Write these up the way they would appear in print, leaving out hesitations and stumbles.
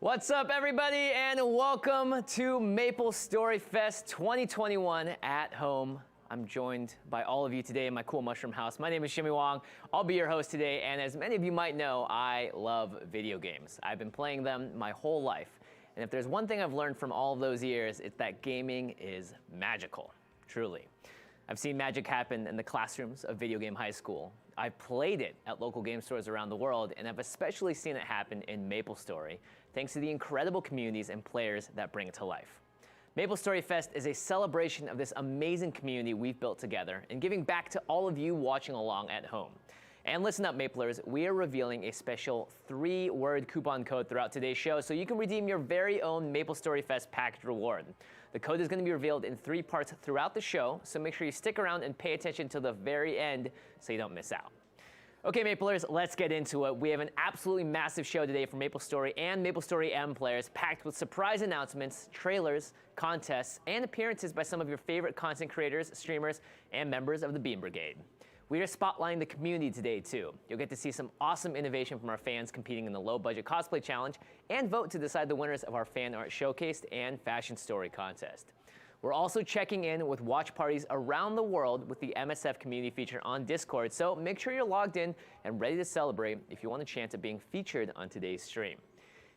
What's up, everybody, and welcome to MapleStory Fest 2021 at home. I'm joined by all of you today in my cool mushroom house. My name is Shimmy Wong. I'll be your host today, and as many of you might know, I love video games. I've been playing them my whole life, and if there's one thing I've learned from all of those years, it's that gaming is magical, truly. I've seen magic happen in the classrooms of video game high school. I've played it at local game stores around the world, and I've especially seen it happen in MapleStory, thanks to the incredible communities and players that bring it to life. MapleStory Fest is a celebration of this amazing community we've built together and giving back to all of you watching along at home. And listen up, Maplers, we are revealing a special 3-word coupon code throughout today's show so you can redeem your very own MapleStory Fest package reward. The code is going to be revealed in 3 parts throughout the show, so make sure you stick around and pay attention to the very end so you don't miss out. Okay, Maplers, let's get into it. We have an absolutely massive show today for MapleStory and MapleStory M players, packed with surprise announcements, trailers, contests, and appearances by some of your favorite content creators, streamers, and members of the Beam Brigade. We are spotlighting the community today, too. You'll get to see some awesome innovation from our fans competing in the low-budget cosplay challenge and vote to decide the winners of our fan art showcase and fashion story contest. We're also checking in with watch parties around the world with the MSF community feature on Discord, so make sure you're logged in and ready to celebrate if you want a chance at being featured on today's stream.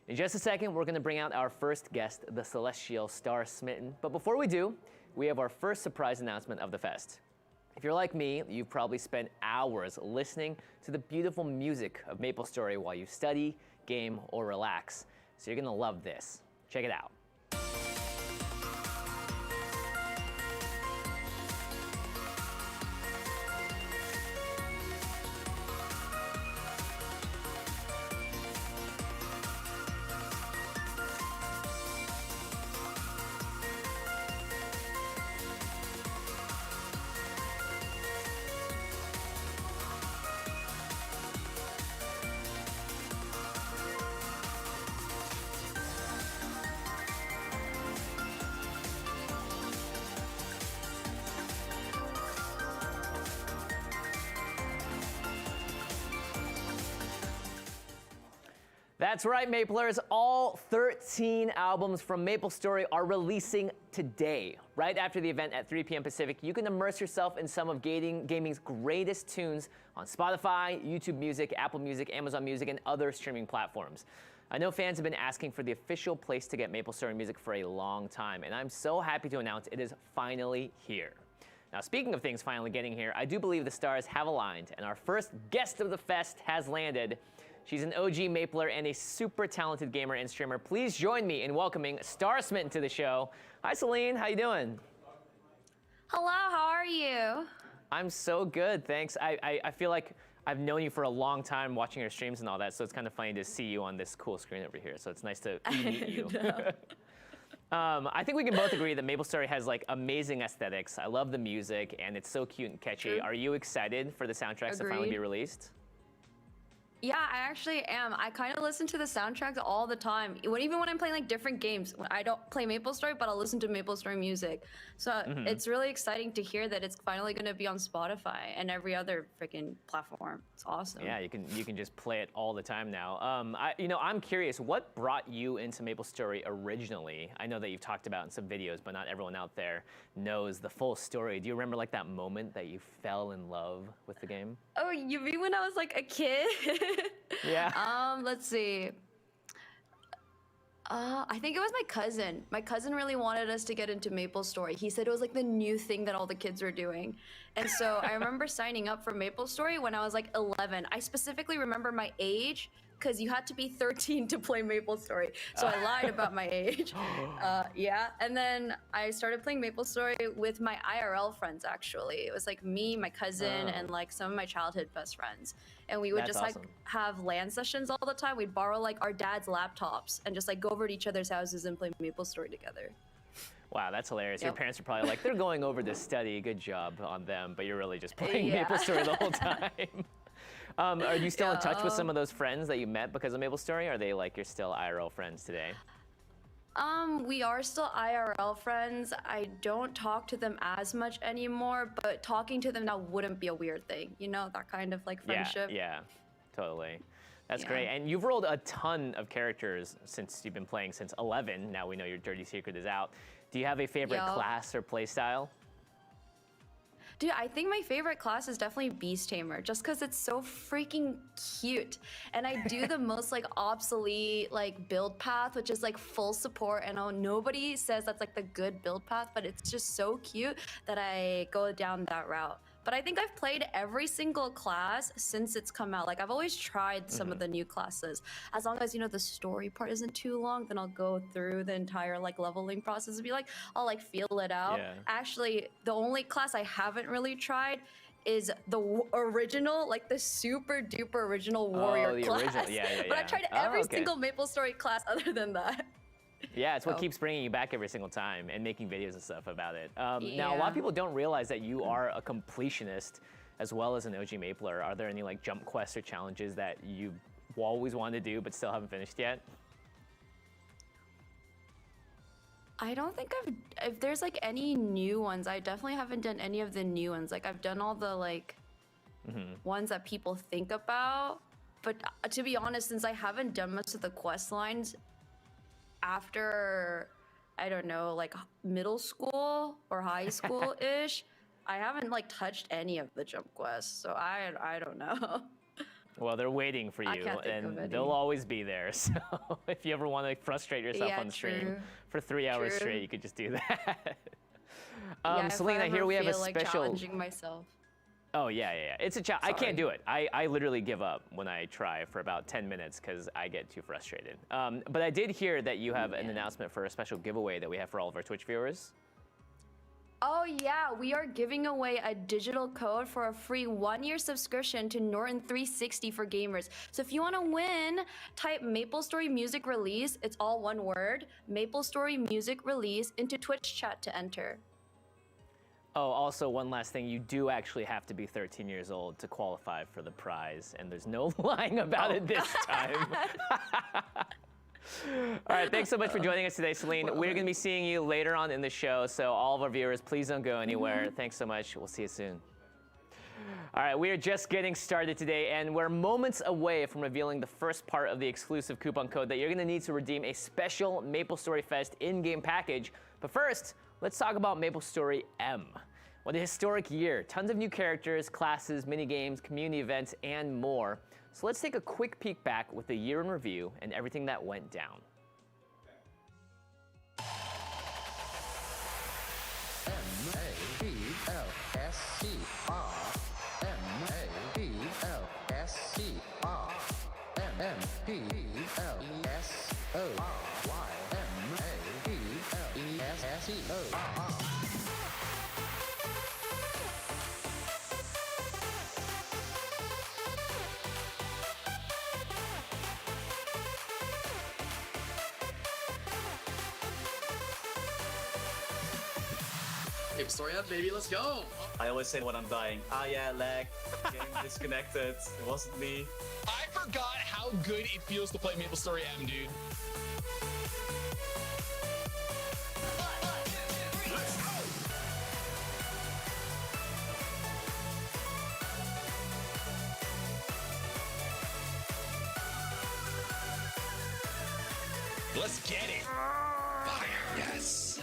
In just a second, we're going to bring out our first guest, the celestial StarSmitten. But before we do, we have our first surprise announcement of the fest. If you're like me, you've probably spent hours listening to the beautiful music of MapleStory while you study, game, or relax. So you're going to love this. Check it out. That's right, Maplers. All 13 albums from MapleStory are releasing today. Right after the event at 3 p.m. Pacific, you can immerse yourself in some of gaming's greatest tunes on Spotify, YouTube Music, Apple Music, Amazon Music, and other streaming platforms. I know fans have been asking for the official place to get MapleStory music for a long time, and I'm so happy to announce it is finally here. Now, speaking of things finally getting here, I do believe the stars have aligned, and our first guest of the fest has landed. She's an OG Mapler and a super talented gamer and streamer. Please join me in welcoming StarSmitten to the show. Hi, Celine. How you doing? Hello. How are you? I'm so good, thanks. I feel like I've known you for a long time, watching your streams and all that, so it's kind of funny to see you on this cool screen over here. So it's nice to meet you. I think we can both agree that MapleStory has like amazing aesthetics. I love the music, and it's so cute and catchy. Are you excited for the soundtracks to finally be released? Yeah, I actually am. I kind of listen to the soundtracks all the time. Even when I'm playing like different games, when I don't play MapleStory, but I'll listen to MapleStory music. So it's really exciting to hear that it's finally going to be on Spotify and every other freaking platform. It's awesome. Yeah, you can just play it all the time now. I'm curious, what brought you into MapleStory originally? I know that you've talked about in some videos, but not everyone out there knows the full story. Do you remember like that moment that you fell in love with the game? Oh, you mean when I was like a kid? Yeah. Let's see. I think it was my cousin. My cousin really wanted us to get into MapleStory. He said it was like the new thing that all the kids were doing. And so I remember signing up for MapleStory when I was like 11. I specifically remember my age because you had to be 13 to play MapleStory. So I lied about my age. Yeah. And then I started playing MapleStory with my IRL friends, actually. It was like me, my cousin, and like some of my childhood best friends. And we would just like have LAN sessions all the time. We'd borrow like our dad's laptops and just like go over to each other's houses and play MapleStory together. Wow, that's hilarious. Your parents are probably like, they're going over to study. Good job on them. But you're really just playing MapleStory the whole time. Are you still in touch with some of those friends that you met because of MapleStory? Are they like you're still IRL friends today? We are still IRL friends. I don't talk to them as much anymore, but talking to them now wouldn't be a weird thing. You know, that kind of like friendship. Yeah, totally. That's Yeah. great. And you've rolled a ton of characters since you've been playing since 11. Now we know your Dirty Secret is out. Do you have a favorite Yup. class or play style? Dude, I think my favorite class is definitely Beast Tamer, just because it's so freaking cute. And I do the most like obsolete like build path, which is like full support. And nobody says that's like the good build path, but it's just so cute that I go down that route. But I think I've played every single class since it's come out. Like I've always tried some of the new classes. As long as, you know, the story part isn't too long, then I'll go through the entire like leveling process and be like, I'll like feel it out. Yeah. Actually, the only class I haven't really tried is the original, like the super duper original warrior the class. original. Yeah, But I yeah. tried Oh, every okay. single MapleStory class other than that. Yeah, it's what Oh. keeps bringing you back every single time and making videos and stuff about it. Now, a lot Yeah. of people don't realize that you are a completionist as well as an OG Mapler. Are there any like jump quests or challenges that you've always wanted to do but still haven't finished yet? I don't think if there's like any new ones, I definitely haven't done any of the new ones. Like I've done all the like ones that people think about. But to be honest, since I haven't done most of the quest lines after, I don't know, like middle school or high school-ish, I haven't like touched any of the jump quests. So I don't know. Well, they're waiting for I you, can't think of and any. they'll always be there. So if you ever want to frustrate yourself Yeah, on stream true. for 3 hours True. straight, you could just do that. Yeah, if Selena, I here ever we have a feel like special. challenging myself. Oh yeah. It's a challenge. I can't Sorry. do it. I literally give up when I try for about 10 minutes because I get too frustrated. But I did hear that you have an announcement for a special giveaway that we have for all of our Twitch viewers. Oh yeah, we are giving away a digital code for a free 1-year subscription to Norton 360 for gamers. So if you want to win, type MapleStory Music Release, it's all one word, MapleStory Music Release into Twitch chat to enter. Oh, also one last thing, you do actually have to be 13 years old to qualify for the prize, and there's no lying about it this time. All right, thanks so much for joining us today, Celine. We're going to be seeing you later on in the show, so all of our viewers, please don't go anywhere. Thanks so much. We'll see you soon. All right, we are just getting started today, and we're moments away from revealing the first part of the exclusive coupon code that you're going to need to redeem a special MapleStory Fest in-game package. But first, let's talk about MapleStory M. What a historic year. Tons of new characters, classes, mini-games, community events, and more. So let's take a quick peek back with the year in review and everything that went down. MapleStory up, baby, let's go! I always say when I'm dying, yeah, lag, game disconnected, it wasn't me. I forgot how good it feels to play MapleStory M, dude. Let's get it. Fire, yes.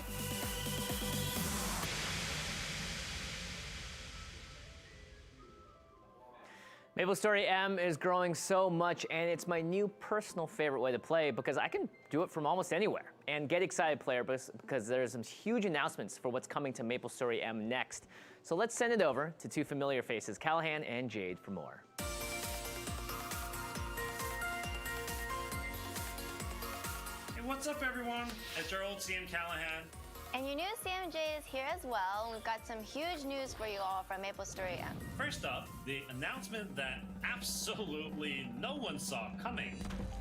MapleStory M is growing so much, and it's my new personal favorite way to play because I can do it from almost anywhere. And get excited, player, because there's some huge announcements for what's coming to MapleStory M next. So let's send it over to two familiar faces, Callahan and Jade, for more. Hey, what's up, everyone? It's your old CM Callahan. And your new CMJ is here as well. We've got some huge news for you all from MapleStory M. First up, the announcement that absolutely no one saw coming.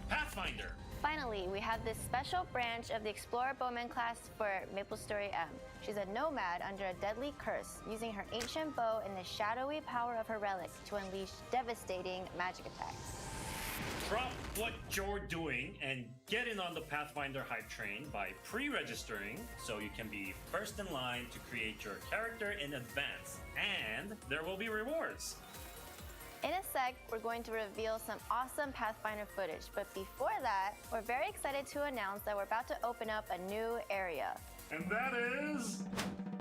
Pathfinder. Finally, we have this special branch of the Explorer Bowman class for MapleStory M. She's a nomad under a deadly curse, using her ancient bow and the shadowy power of her relic to unleash devastating magic attacks. Drop what you're doing and get in on the Pathfinder hype train by pre-registering so you can be first in line to create your character in advance. And there will be rewards. In a sec, we're going to reveal some awesome Pathfinder footage, but before that, we're very excited to announce that we're about to open up a new area. And that is...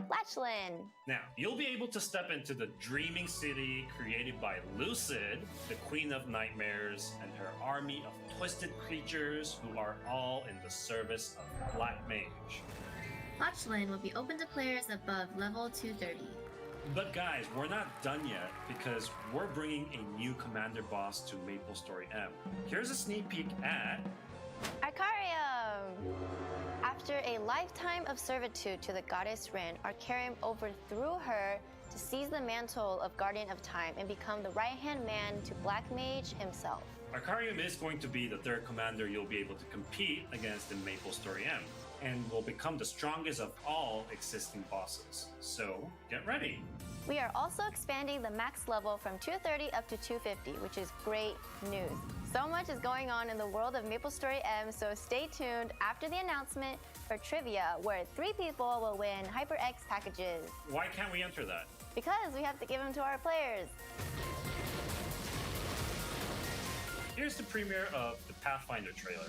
Latchland! Now, you'll be able to step into the dreaming city created by Lucid, the Queen of Nightmares, and her army of twisted creatures who are all in the service of Black Mage. Latchland will be open to players above level 230. But guys, we're not done yet because we're bringing a new commander boss to MapleStory M. Here's a sneak peek at... Arcarium! After a lifetime of servitude to the goddess Rin, Arcarium overthrew her to seize the mantle of Guardian of Time and become the right-hand man to Black Mage himself. Arcarium is going to be the third commander you'll be able to compete against in MapleStory M, and will become the strongest of all existing bosses. So, get ready! We are also expanding the max level from 230 up to 250, which is great news. So much is going on in the world of MapleStory M, so stay tuned after the announcement for trivia, where 3 people will win HyperX packages. Why can't we enter that? Because we have to give them to our players. Here's the premiere of the Pathfinder trailer.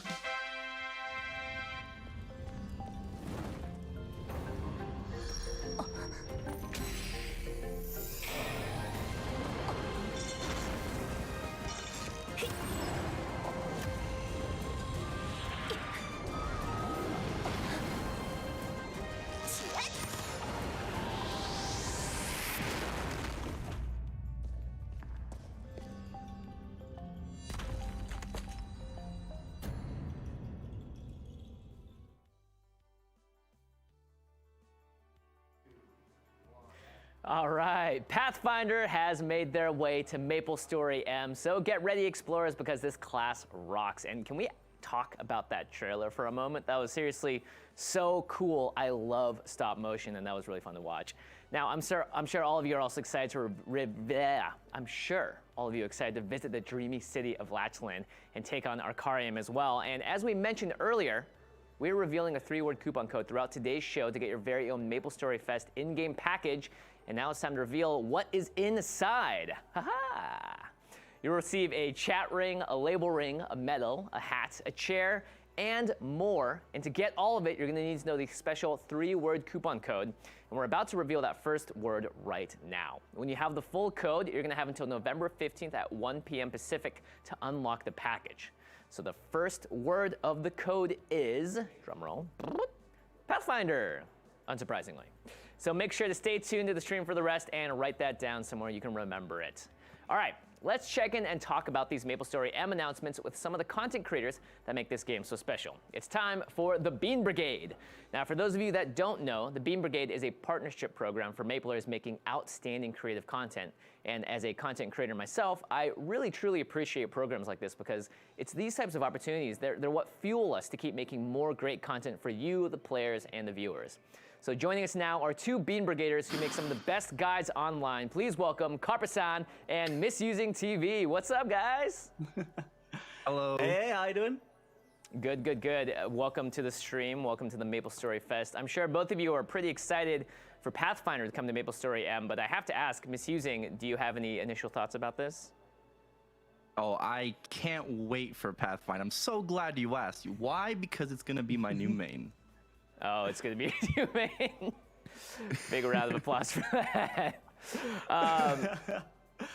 All right, Pathfinder has made their way to MapleStory M, so get ready, explorers, because this class rocks. And can we talk about that trailer for a moment? That was seriously so cool. I love stop motion, and that was really fun to watch. Now, I'm sure all of you are also excited to excited to visit the dreamy city of Latchland and take on Arcarium as well. And as we mentioned earlier, we're revealing a 3-word coupon code throughout today's show to get your very own MapleStory Fest in-game package. And now it's time to reveal what is inside. Haha! You'll receive a chat ring, a label ring, a medal, a hat, a chair, and more. And to get all of it, you're gonna need to know the special 3-word coupon code. And we're about to reveal that first word right now. When you have the full code, you're gonna have until November 15th at 1 p.m. Pacific to unlock the package. So the first word of the code is, drumroll, Pathfinder, unsurprisingly. So make sure to stay tuned to the stream for the rest and write that down somewhere you can remember it. All right, let's check in and talk about these MapleStory M announcements with some of the content creators that make this game so special. It's time for the Bean Brigade. Now, for those of you that don't know, the Bean Brigade is a partnership program for Maplers making outstanding creative content. And as a content creator myself, I really truly appreciate programs like this because it's these types of opportunities, they're what fuel us to keep making more great content for you, the players, and the viewers. So joining us now are 2 Bean Brigaders who make some of the best guides online. Please welcome Carper-san and Misusing TV. What's up, guys? Hello. Hey, how you doing? Good, good, good. Welcome to the stream. Welcome to the MapleStory Fest. I'm sure both of you are pretty excited for Pathfinder to come to MapleStory M, but I have to ask, Misusing, do you have any initial thoughts about this? Oh, I can't wait for Pathfinder. I'm so glad you asked. Why? Because it's going to be my new main. Oh, it's going to be your new main. Big round of applause for that.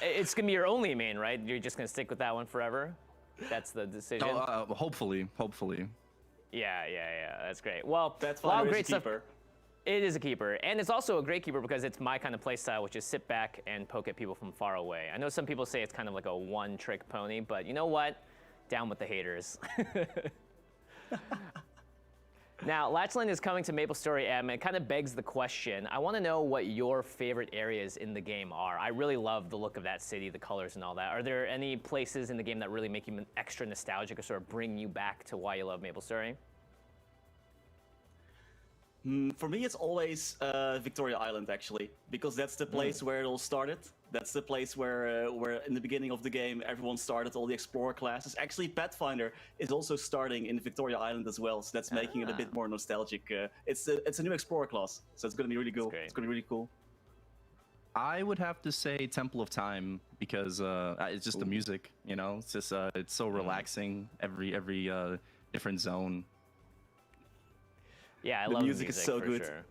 It's going to be your only main, right? You're just going to stick with that one forever? That's the decision? Hopefully. Yeah, that's great. Well, that's a lot of fine. great stuff. It is a keeper, and it's also a great keeper because it's my kind of play style, which is sit back and poke at people from far away. I know some people say it's kind of like a one-trick pony, but you know what? Down with the haters. Now, Latchland is coming to MapleStory M, and it kind of begs the question. I want to know what your favorite areas in the game are. I really love the look of that city, the colors and all that. Are there any places in the game that really make you extra nostalgic or sort of bring you back to why you love MapleStory? For me, it's always Victoria Island, actually, because that's the place where it all started. That's the place where in the beginning of the game, everyone started, all the Explorer classes. Actually, Pathfinder is also starting in Victoria Island as well, so that's making it a bit more nostalgic. It's a new Explorer class, so it's going to be really cool. It's going to be really cool. I would have to say Temple of Time because it's just the music, you know. It's just it's so relaxing. Every different zone. Yeah, I The love music is so for good. Sure.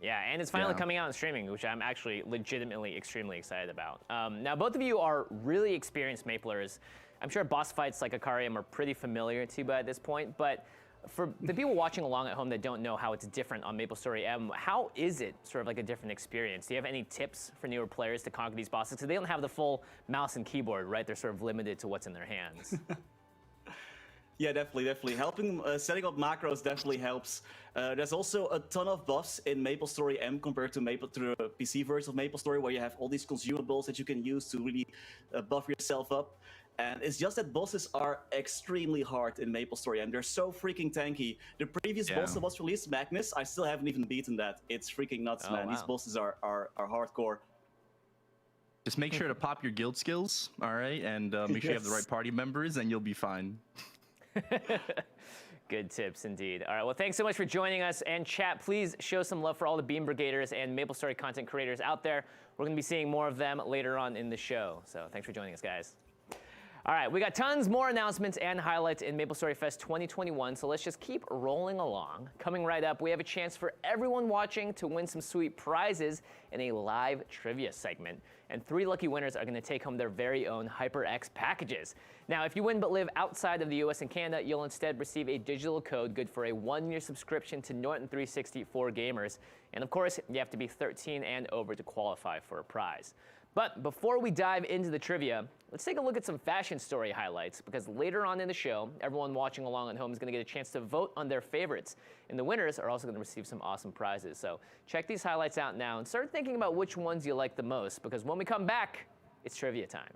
Yeah, and it's finally Yeah. coming out in streaming, which I'm actually legitimately extremely excited about. Now, both of you are really experienced Maplers. I'm sure boss fights like Akarium are pretty familiar to you by this point, but for the people watching along at home that don't know how it's different on MapleStory M, how is it sort of like a different experience? Do you have any tips for newer players to conquer these bosses? Because they don't have the full mouse and keyboard, right? They're sort of limited to what's in their hands. Yeah, definitely. Helping setting up macros definitely helps. There's also a ton of buffs in MapleStory M compared to the PC version of MapleStory, where you have all these consumables that you can use to really buff yourself up. And it's just that bosses are extremely hard in MapleStory M. They're so freaking tanky. The previous boss that was released, Magnus, I still haven't even beaten that. It's freaking nuts, man. Wow. These bosses are hardcore. Just make sure to pop your guild skills, all right, and make sure you have the right party members, and you'll be fine. Good tips indeed. All right, well, thanks so much for joining us. And chat, please show some love for all the Beam Brigaders and MapleStory content creators out there. We're going to be seeing more of them later on in the show. So thanks for joining us, guys. All right, we got tons more announcements and highlights in MapleStory Fest 2021, so let's just keep rolling along. Coming right up, we have a chance for everyone watching to win some sweet prizes in a live trivia segment. And 3 lucky winners are going to take home their very own HyperX packages. Now, if you win but live outside of the US and Canada, you'll instead receive a digital code good for a 1-year subscription to Norton 360 for gamers. And of course, you have to be 13 and over to qualify for a prize. But before we dive into the trivia, let's take a look at some fashion story highlights, because later on in the show, everyone watching along at home is going to get a chance to vote on their favorites. And the winners are also going to receive some awesome prizes. So check these highlights out now and start thinking about which ones you like the most, because when we come back, it's trivia time.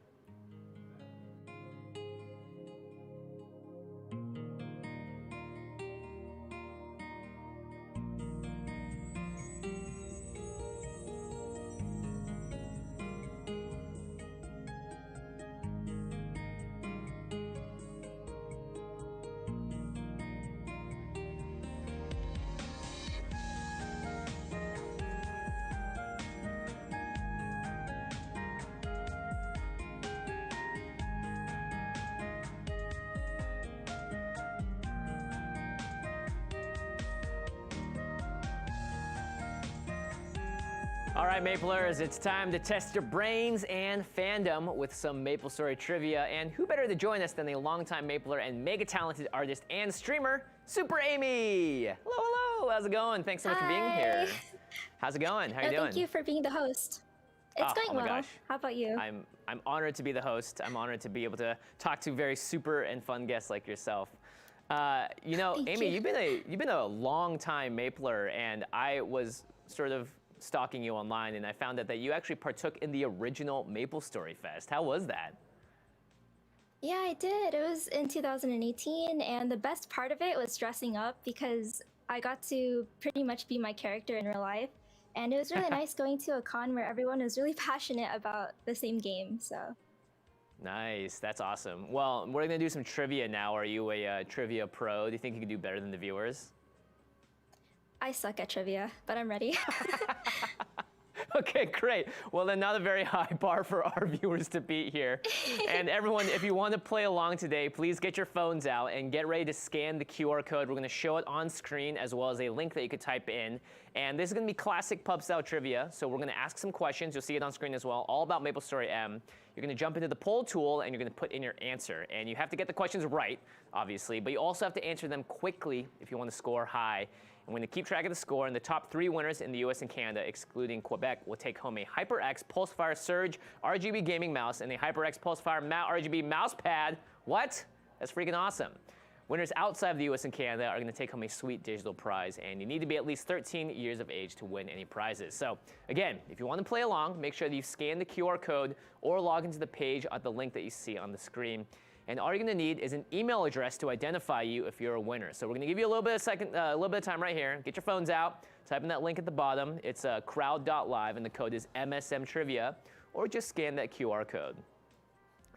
All right, Maplers, it's time to test your brains and fandom with some MapleStory trivia. And who better to join us than a longtime Mapler and mega talented artist and streamer, Super Amy. Hello, hello. How's it going? Thanks so much for being here. How's it going? How you doing? Thank you for being the host. It's going oh my well. gosh. How about you? I'm honored to be the host. I'm honored to be able to talk to very super and fun guests like yourself. You know, Thank Amy, you. you've been a long time Mapler, and I was sort of stalking you online, and I found out that you actually partook in the original MapleStory Fest. How was that? Yeah, I did. It was in 2018, and the best part of it was dressing up because I got to pretty much be my character in real life. And it was really nice going to a con where everyone was really passionate about the same game, so. Nice, that's awesome. Well, we're gonna do some trivia now. Are you a trivia pro? Do you think you can do better than the viewers? I suck at trivia, but I'm ready. Okay, great. Well, then not a very high bar for our viewers to beat here. And everyone, if you want to play along today, please get your phones out and get ready to scan the QR code. We're going to show it on screen as well as a link that you could type in. And this is going to be classic pub style trivia. So we're going to ask some questions. You'll see it on screen as well, all about MapleStory M. You're going to jump into the poll tool and you're going to put in your answer. And you have to get the questions right, obviously, but you also have to answer them quickly if you want to score high. And we're going to keep track of the score, and the top 3 winners in the US and Canada, excluding Quebec, will take home a HyperX Pulsefire Surge RGB gaming mouse and a HyperX Pulsefire Matte RGB mouse pad. What? That's freaking awesome. Winners outside of the US and Canada are going to take home a sweet digital prize, and you need to be at least 13 years of age to win any prizes. So again, if you want to play along, make sure that you scan the QR code or log into the page at the link that you see on the screen. And all you're going to need is an email address to identify you if you're a winner. So we're going to give you a little bit of time right here. Get your phones out, type in that link at the bottom. It's crowd.live, and the code is MSM Trivia, or just scan that QR code.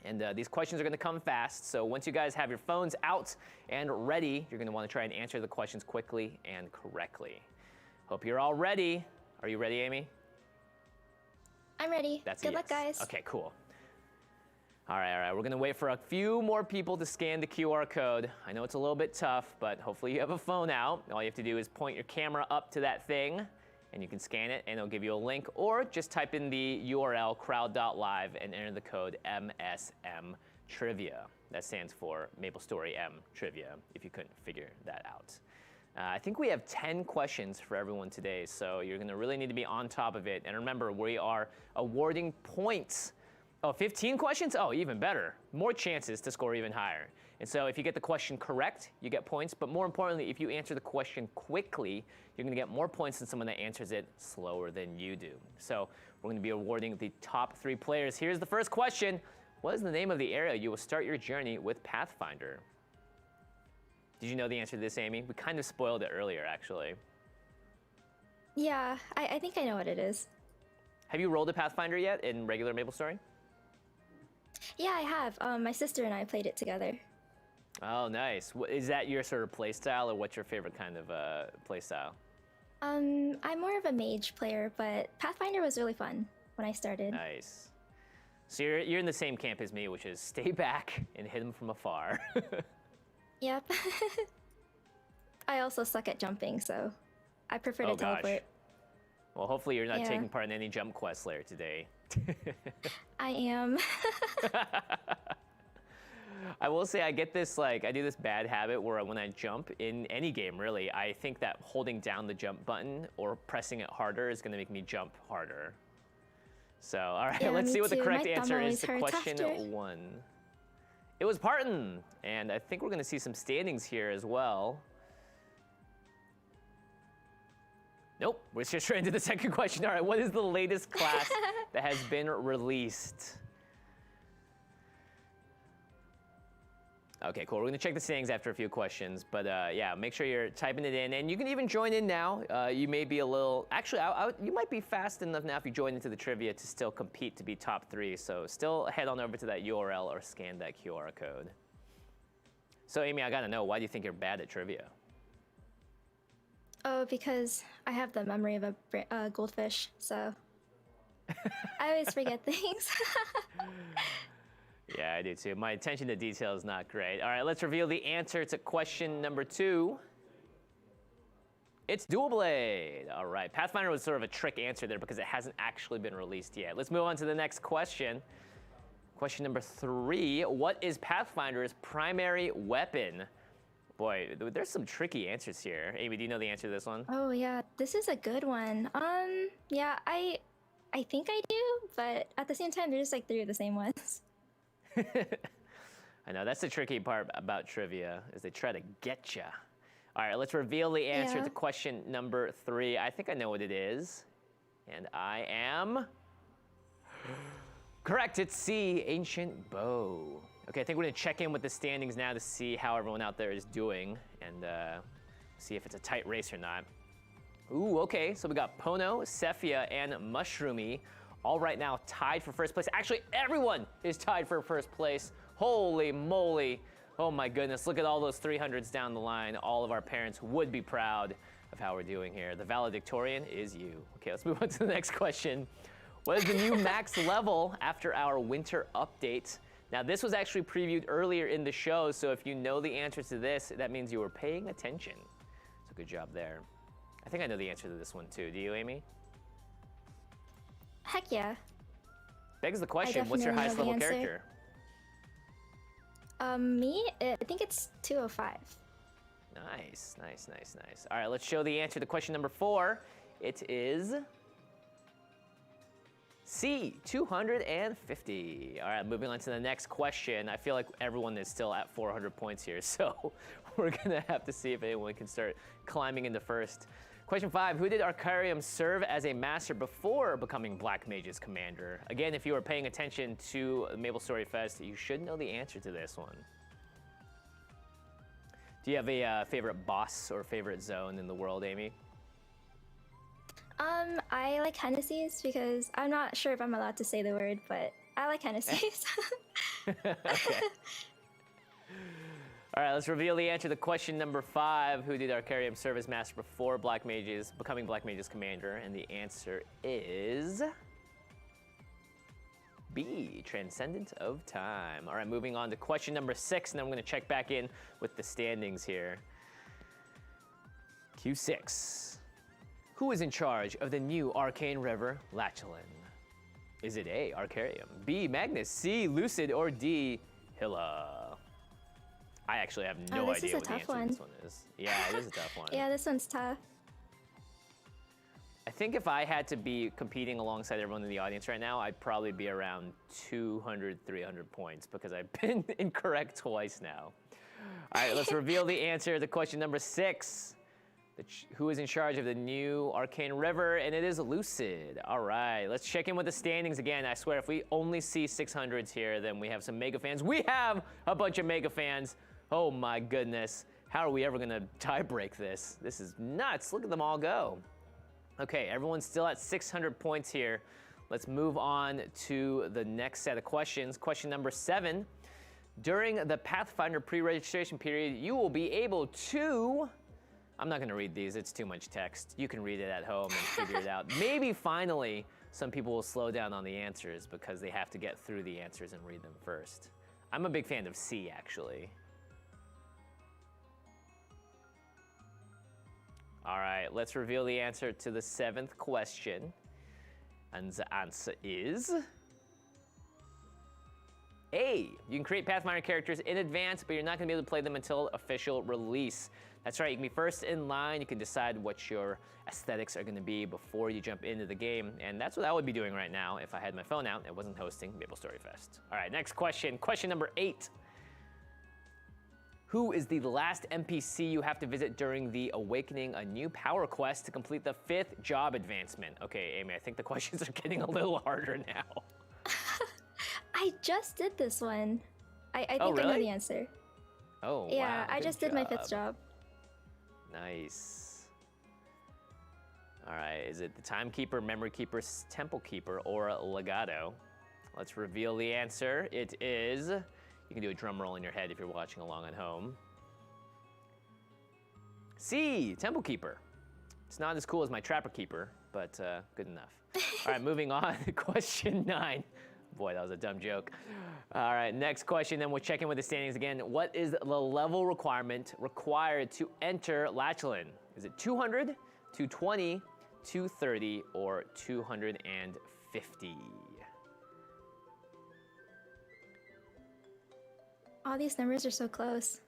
And these questions are going to come fast. So once you guys have your phones out and ready, you're going to want to try and answer the questions quickly and correctly. Hope you're all ready. Are you ready, Amy? I'm ready. That's a Good luck, yes. guys. Okay, cool. All right. We're gonna wait for a few more people to scan the QR code. I know it's a little bit tough, but hopefully you have a phone out. All you have to do is point your camera up to that thing, and you can scan it, and it'll give you a link, or just type in the URL crowd.live and enter the code MSM Trivia. That stands for MapleStory M Trivia, if you couldn't figure that out. I think we have 10 questions for everyone today, so you're gonna really need to be on top of it. And remember, we are awarding points. Oh, 15 questions? Oh, even better. More chances to score even higher. And so if you get the question correct, you get points. But more importantly, if you answer the question quickly, you're gonna get more points than someone that answers it slower than you do. So we're gonna be awarding the top 3 players. Here's the first question. What is the name of the area you will start your journey with Pathfinder? Did you know the answer to this, Amy? We kind of spoiled it earlier, actually. Yeah, I think I know what it is. Have you rolled a Pathfinder yet in regular MapleStory? Yeah, I have. My sister and I played it together. Oh, nice. Is that your sort of play style, or what's your favorite kind of play style? I'm more of a mage player, but Pathfinder was really fun when I started. Nice. So you're in the same camp as me, which is stay back and hit them from afar. Yep. I also suck at jumping, so I prefer to teleport. Well, hopefully you're not Yeah. taking part in any jump quest later today. I am. I will say I get this, I do this bad habit where when I jump in any game, really, I think that holding down the jump button or pressing it harder is gonna make me jump harder. So, all right, Yeah, let's me see what the too. correct My thumb answer is always to hurts question after. 1. It was Parton, and I think we're gonna see some standings here as well. Nope, we're just straight into the second question. All right, what is the latest class that has been released? Okay, cool. We're gonna check the standings after a few questions, but yeah, make sure you're typing it in, and you can even join in now. You may be a little, actually, you might be fast enough now if you join into the trivia to still compete to be top 3. So still head on over to that URL or scan that QR code. So Amy, I gotta know, why do you think you're bad at trivia? Oh, because I have the memory of a goldfish, so I always forget things. Yeah, I do too. My attention to detail is not great. All right, let's reveal the answer to question number 2. It's Dual Blade. All right, Pathfinder was sort of a trick answer there because it hasn't actually been released yet. Let's move on to the next question. Question number 3, what is Pathfinder's primary weapon? Boy, there's some tricky answers here. Amy, do you know the answer to this one? Oh yeah, this is a good one. Yeah, I think I do, but at the same time, they're just like 3 of the same ones. I know, that's the tricky part about trivia, is they try to get you. All right, let's reveal the answer to question number 3. I think I know what it is, and I am correct. It's C, Ancient Bow. Okay, I think we're gonna check in with the standings now to see how everyone out there is doing, and see if it's a tight race or not. Ooh, okay, so we got Pono, Cephia, and Mushroomy all right now tied for first place. Actually, everyone is tied for first place. Holy moly. Oh my goodness, look at all those 300s down the line. All of our parents would be proud of how we're doing here. The valedictorian is you. Okay, let's move on to the next question. What is the new max level after our winter update? Now, this was actually previewed earlier in the show, so if you know the answer to this, that means you were paying attention. So good job there. I think I know the answer to this one too. Do you, Amy? Heck yeah. Begs the question, what's your definitely highest know the level answer. character? Me, I think it's 205. Nice, nice, nice, nice. All right, let's show the answer to question number 4. It is C, 250. All right, moving on to the next question. I feel like everyone is still at 400 points here, so we're gonna have to see if anyone can start climbing into first. Question 5, who did Arcarium serve as a master before becoming Black Mage's commander? Again, if you were paying attention to MapleStory Fest, you should know the answer to this one. Do you have a favorite boss or favorite zone in the world, Amy? I like Hennessy's because I'm not sure if I'm allowed to say the word, but I like Hennessy's. Okay. All right, let's reveal the answer to question number 5. Who did Arcarium serve as master before becoming Black Mage's commander? And the answer is B, Transcendent of Time. All right, moving on to question number 6, and then I'm going to check back in with the standings here. Q6. Who is in charge of the new Arcane River Lachlan? Is it A, Arcarium, B, Magnus, C, Lucid, or D, Hilla? I actually have no this idea is a what the tough answer to one. this one is. Yeah, it is a tough one. Yeah, this one's tough. I think if I had to be competing alongside everyone in the audience right now, I'd probably be around 200, 300 points because I've been incorrect twice now. All right, let's reveal the answer to question number 6. Who is in charge of the new Arcane River? And it is Lucid. All right, let's check in with the standings again. I swear, if we only see 600s here, then we have some Mega fans. We have a bunch of Mega fans. Oh my goodness. How are we ever gonna tie break this? This is nuts. Look at them all go. Okay, everyone's still at 600 points here. Let's move on to the next set of questions. Question number 7. During the Pathfinder pre-registration period, you will be able to... I'm not gonna read these, it's too much text. You can read it at home and figure it out. Maybe finally, some people will slow down on the answers because they have to get through the answers and read them first. I'm a big fan of C, actually. All right, let's reveal the answer to the 7th question. And the answer is A. You can create Pathfinder characters in advance, but you're not gonna be able to play them until official release. That's right, you can be first in line. You can decide what your aesthetics are gonna be before you jump into the game. And that's what I would be doing right now if I had my phone out and wasn't hosting MapleStory Fest. All right, next question. Question number 8. Who is the last NPC you have to visit during the Awakening a New Power quest to complete the 5th job advancement? Okay, Amy, I think the questions are getting a little harder now. I just did this one. I think really? I know the answer. Oh, Yeah, wow, I good just did my 5th job. Nice. All right, is it the Timekeeper, Memory Keeper, Temple Keeper, or Legato? Let's reveal the answer. It is, you can do a drum roll in your head if you're watching along at home. C, Temple Keeper. It's not as cool as my Trapper Keeper, but good enough. All right, moving on to question 9. Boy, that was a dumb joke. All right, next question, then we'll check in with the standings again. What is the level requirement required to enter Lachlan? Is it 200, 220, 230, or 250? All these numbers are so close.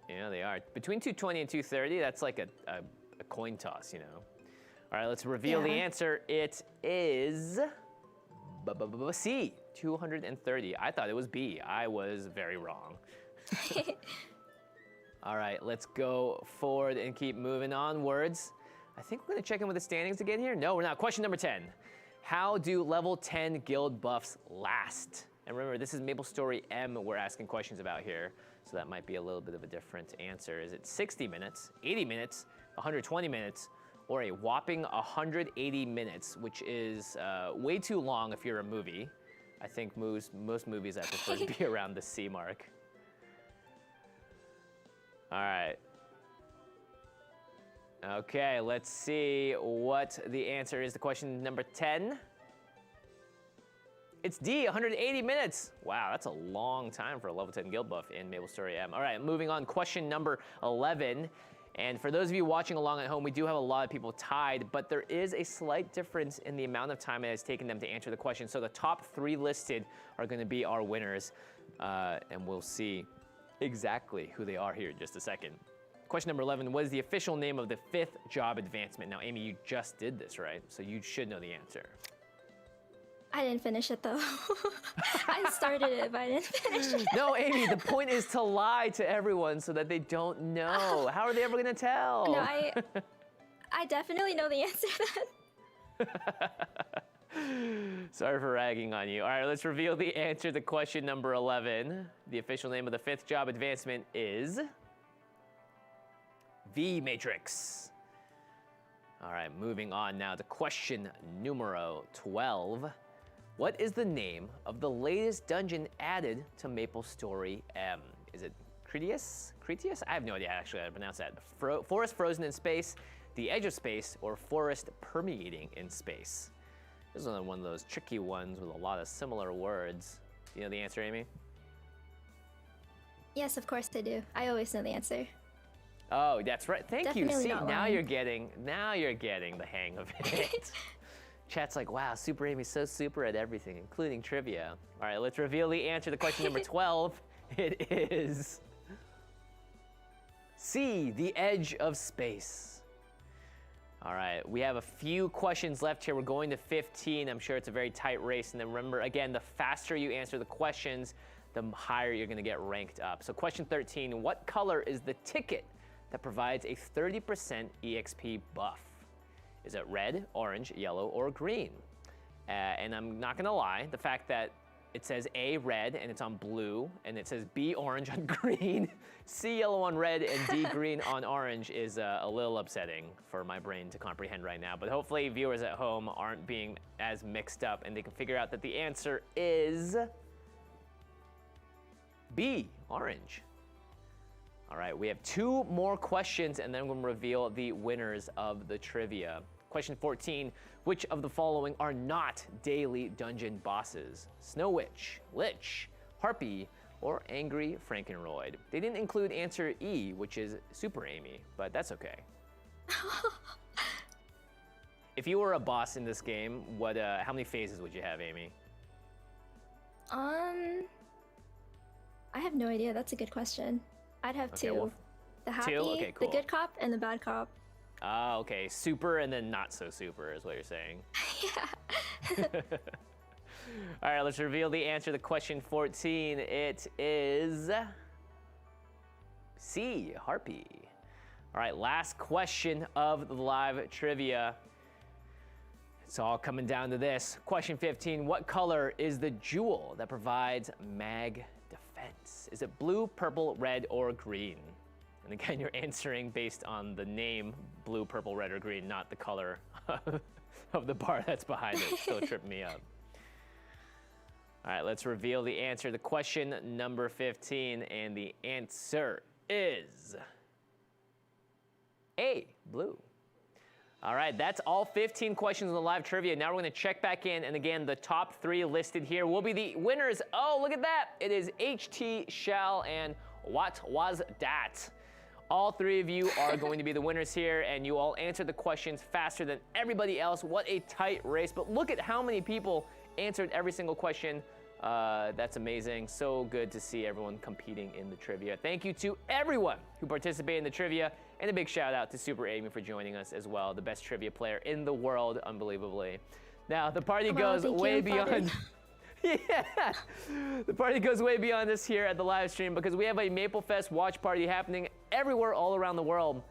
Yeah, they are. Between 220 and 230, that's like a coin toss, you know. All right, let's reveal the answer. It is C, 230. I thought it was B. I was very wrong. All right, let's go forward and keep moving onwards. I think we're gonna check in with the standings again here. No, we're not. Question number 10. How do level 10 guild buffs last? And remember, this is MapleStory M we're asking questions about here, so that might be a little bit of a different answer. Is it 60 minutes, 80 minutes, 120 minutes, or a whopping 180 minutes, which is way too long if you're a movie. I think most movies I prefer to be around the C mark. All right. Okay, let's see what the answer is to question number 10. It's D, 180 minutes. Wow, that's a long time for a level 10 guild buff in MapleStory M. All right, moving on, question number 11. And for those of you watching along at home, we do have a lot of people tied, but there is a slight difference in the amount of time it has taken them to answer the question. So the top 3 listed are gonna be our winners, and we'll see exactly who they are here in just a second. Question number 11, what is the official name of the 5th job advancement? Now, Amy, you just did this, right? So you should know the answer. I didn't finish it though. I started it, but I didn't finish it. No, Amy, the point is to lie to everyone so that they don't know. How are they ever gonna tell? No, I definitely know the answer then. Sorry for ragging on you. All right, let's reveal the answer to question number 11. The official name of the 5th job advancement is V Matrix. All right, moving on now to question numero 12. What is the name of the latest dungeon added to MapleStory M? Is it Cretius? Cretius? I have no idea actually how to pronounce that. Forest frozen in space, the edge of space, or forest permeating in space? This is one of those tricky ones with a lot of similar words. Do you know the answer, Amy? Yes, of course I do. I always know the answer. Oh, that's right. Thank you. Definitely See, not now lying. you're getting the hang of it. Chat's like, wow, Super Amy's so super at everything, including trivia. All right, let's reveal the answer to question number 12. It is C, the edge of space. All right, we have a few questions left here. We're going to 15. I'm sure it's a very tight race. And then remember, again, the faster you answer the questions, the higher you're going to get ranked up. So question 13, what color is the ticket that provides a 30% EXP buff? Is it red, orange, yellow, or green? And I'm not gonna lie, the fact that it says A, red, and it's on blue, and it says B, orange on green, C, yellow on red, and D, green on orange is a little upsetting for my brain to comprehend right now. But hopefully viewers at home aren't being as mixed up and they can figure out that the answer is B, orange. All right, we have 2 more questions and then we're gonna reveal the winners of the trivia. Question 14, which of the following are not daily dungeon bosses? Snow Witch, Lich, Harpy, or Angry Frankenroid? They didn't include answer E, which is Super Amy, but that's okay. If you were a boss in this game, how many phases would you have, Amy? I have no idea. That's a good question. I'd have Okay, 2. well, The happy, 2? Okay, cool. the good cop, and the bad cop. Ah, okay, super and then not so super is what you're saying. Yeah. All right, let's reveal the answer to question 14. It is C, Harpy. All right, last question of the live trivia. It's all coming down to this. Question 15, what color is the jewel that provides mag defense? Is it blue, purple, red, or green? And again, you're answering based on the name, blue, purple, red, or green, not the color of the bar that's behind it. Still tripping me up. All right, let's reveal the answer to question number 15, and the answer is A, blue. All right, that's all 15 questions on the live trivia. Now we're gonna check back in, and again, the top 3 listed here will be the winners. Oh, look at that. It is HT, Shell, and What Was Dat? All 3 of you are going to be the winners here, and you all answered the questions faster than everybody else. What a tight race, but look at how many people answered every single question. That's amazing. So good to see everyone competing in the trivia. Thank you to everyone who participated in the trivia, and a big shout out to Super Amy for joining us as well, the best trivia player in the world, unbelievably. Now, the party goes way beyond... Yeah, the party goes way beyond this here at the live stream because we have a MapleFest watch party happening everywhere all around the world.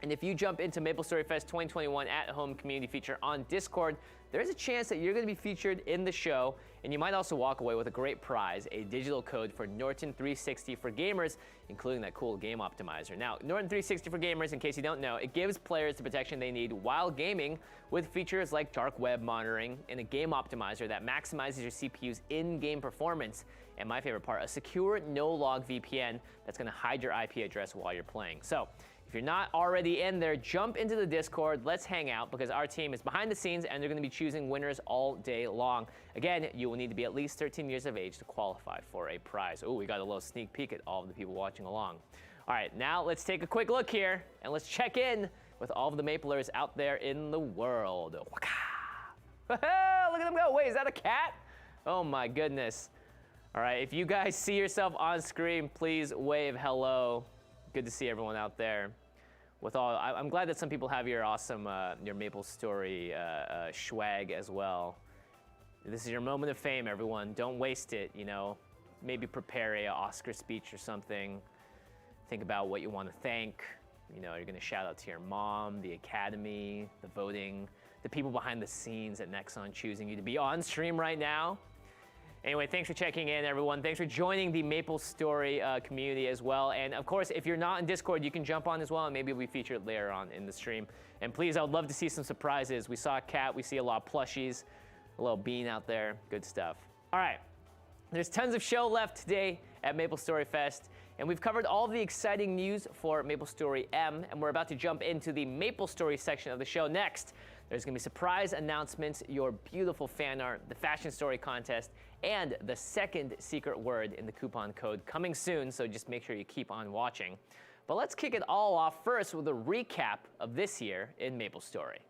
And if you jump into MapleStory Fest 2021 at-home community feature on Discord, there's a chance that you're going to be featured in the show, and you might also walk away with a great prize, a digital code for Norton 360 for gamers, including that cool game optimizer. Now, Norton 360 for gamers, in case you don't know, it gives players the protection they need while gaming with features like dark web monitoring and a game optimizer that maximizes your CPU's in-game performance. And my favorite part, a secure no-log VPN that's going to hide your IP address while you're playing. So, if you're not already in there, jump into the Discord. Let's hang out because our team is behind the scenes and they're going to be choosing winners all day long. Again, you will need to be at least 13 years of age to qualify for a prize. Oh, we got a little sneak peek at all of the people watching along. All right, now let's take a quick look here and let's check in with all of the Maplers out there in the world. Look at them go. Wait, is that a cat? Oh my goodness. All right, if you guys see yourself on screen, please wave hello. Good to see everyone out there. I'm glad that some people have your awesome, your MapleStory swag as well. This is your moment of fame, everyone. Don't waste it, you know. Maybe prepare a Oscar speech or something. Think about what you want to thank. You know, you're gonna shout out to your mom, the academy, the voting, the people behind the scenes at Nexon choosing you to be on stream right now. Anyway, thanks for checking in, everyone. Thanks for joining the MapleStory community as well. And of course, if you're not in Discord, you can jump on as well, and maybe you'll be featured later on in the stream. And please, I would love to see some surprises. We saw a cat, we see a lot of plushies, a little bean out there, good stuff. All right, there's tons of show left today at MapleStory Fest, and we've covered all the exciting news for MapleStory M, and we're about to jump into the MapleStory section of the show next. There's going to be surprise announcements, your beautiful fan art, the fashion story contest, and the second secret word in the coupon code coming soon, so just make sure you keep on watching. But let's kick it all off first with a recap of this year in MapleStory.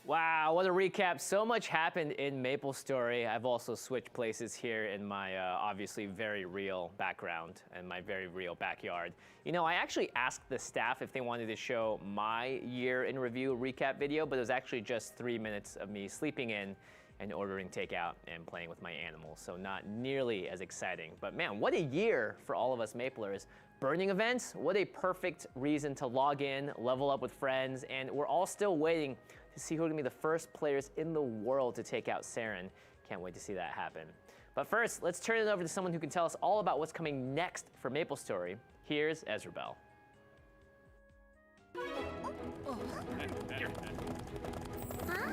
Wow, what a recap. So much happened in MapleStory. I've also switched places here in my obviously very real background and my very real backyard. You know, I actually asked the staff if they wanted to show my year in review recap video, but it was actually just 3 minutes of me sleeping in and ordering takeout and playing with my animals, so not nearly as exciting. But man, what a year for all of us Maplers. Burning events, what a perfect reason to log in, level up with friends, and we're all still waiting to see who are gonna be the first players in the world to take out Saren. Can't wait to see that happen. But first, let's turn it over to someone who can tell us all about what's coming next for MapleStory. Here's Ezra Bell.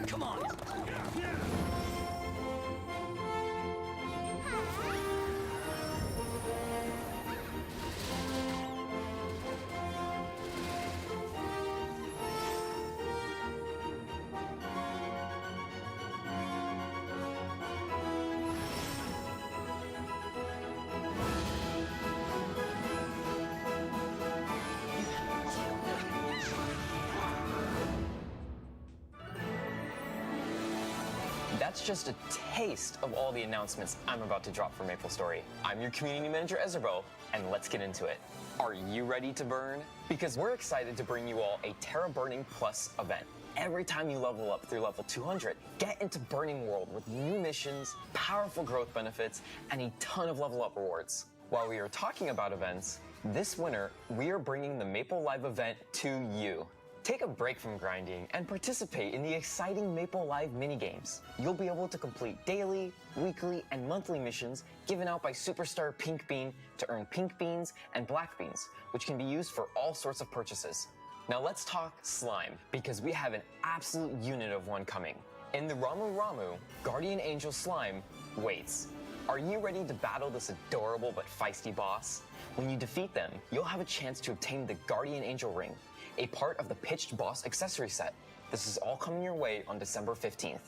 Come on! That's just a taste of all the announcements I'm about to drop for MapleStory. I'm your community manager, Ezra, and let's get into it. Are you ready to burn? Because we're excited to bring you all a Terra Burning Plus event. Every time you level up through level 200, get into Burning World with new missions, powerful growth benefits, and a ton of level up rewards. While we are talking about events, this winter, we are bringing the Maple Live event to you. Take a break from grinding and participate in the exciting Maple Live minigames. You'll be able to complete daily, weekly, and monthly missions given out by Superstar Pink Bean to earn pink beans and black beans, which can be used for all sorts of purchases. Now let's talk slime, because we have an absolute unit of one coming. In the Ramu Ramu, Guardian Angel Slime waits. Are you ready to battle this adorable but feisty boss? When you defeat them, you'll have a chance to obtain the Guardian Angel Ring, a part of the Pitched Boss accessory set. This is all coming your way on December 15th.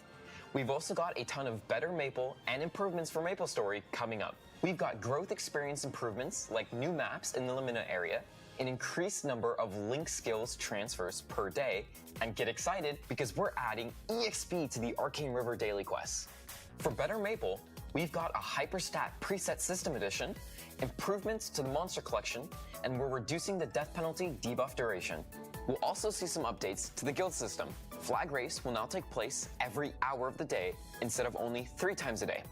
We've also got a ton of better Maple and improvements for MapleStory coming up. We've got growth experience improvements like new maps in the Lamina area, an increased number of link skills transfers per day, and get excited because we're adding EXP to the Arcane River daily quests. For better Maple, we've got a Hyperstat Preset System Edition, improvements to the Monster Collection, and we're reducing the death penalty debuff duration. We'll also see some updates to the guild system. Flag Race will now take place every hour of the day instead of only 3 times a day.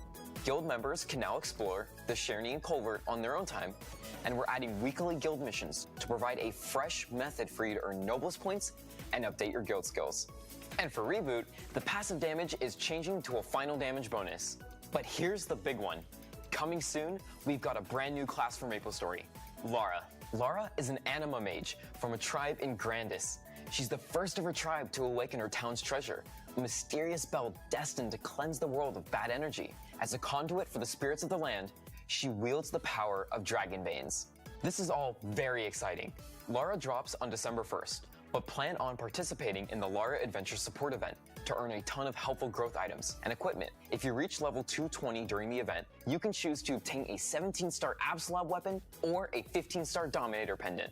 Guild members can now explore the Sherny and Culvert on their own time, and we're adding weekly guild missions to provide a fresh method for you to earn Noblest points and update your guild skills. And for Reboot, the passive damage is changing to a final damage bonus. But here's the big one. Coming soon, we've got a brand new class for MapleStory, Lara. Lara is an anima mage from a tribe in Grandis. She's the first of her tribe to awaken her town's treasure, a mysterious bell destined to cleanse the world of bad energy. As a conduit for the spirits of the land, she wields the power of dragon veins. This is all very exciting. Lara drops on December 1st, but plan on participating in the Lara Adventure Support event to earn a ton of helpful growth items and equipment. If you reach level 220 during the event, you can choose to obtain a 17-star Absolab weapon or a 15-star Dominator pendant.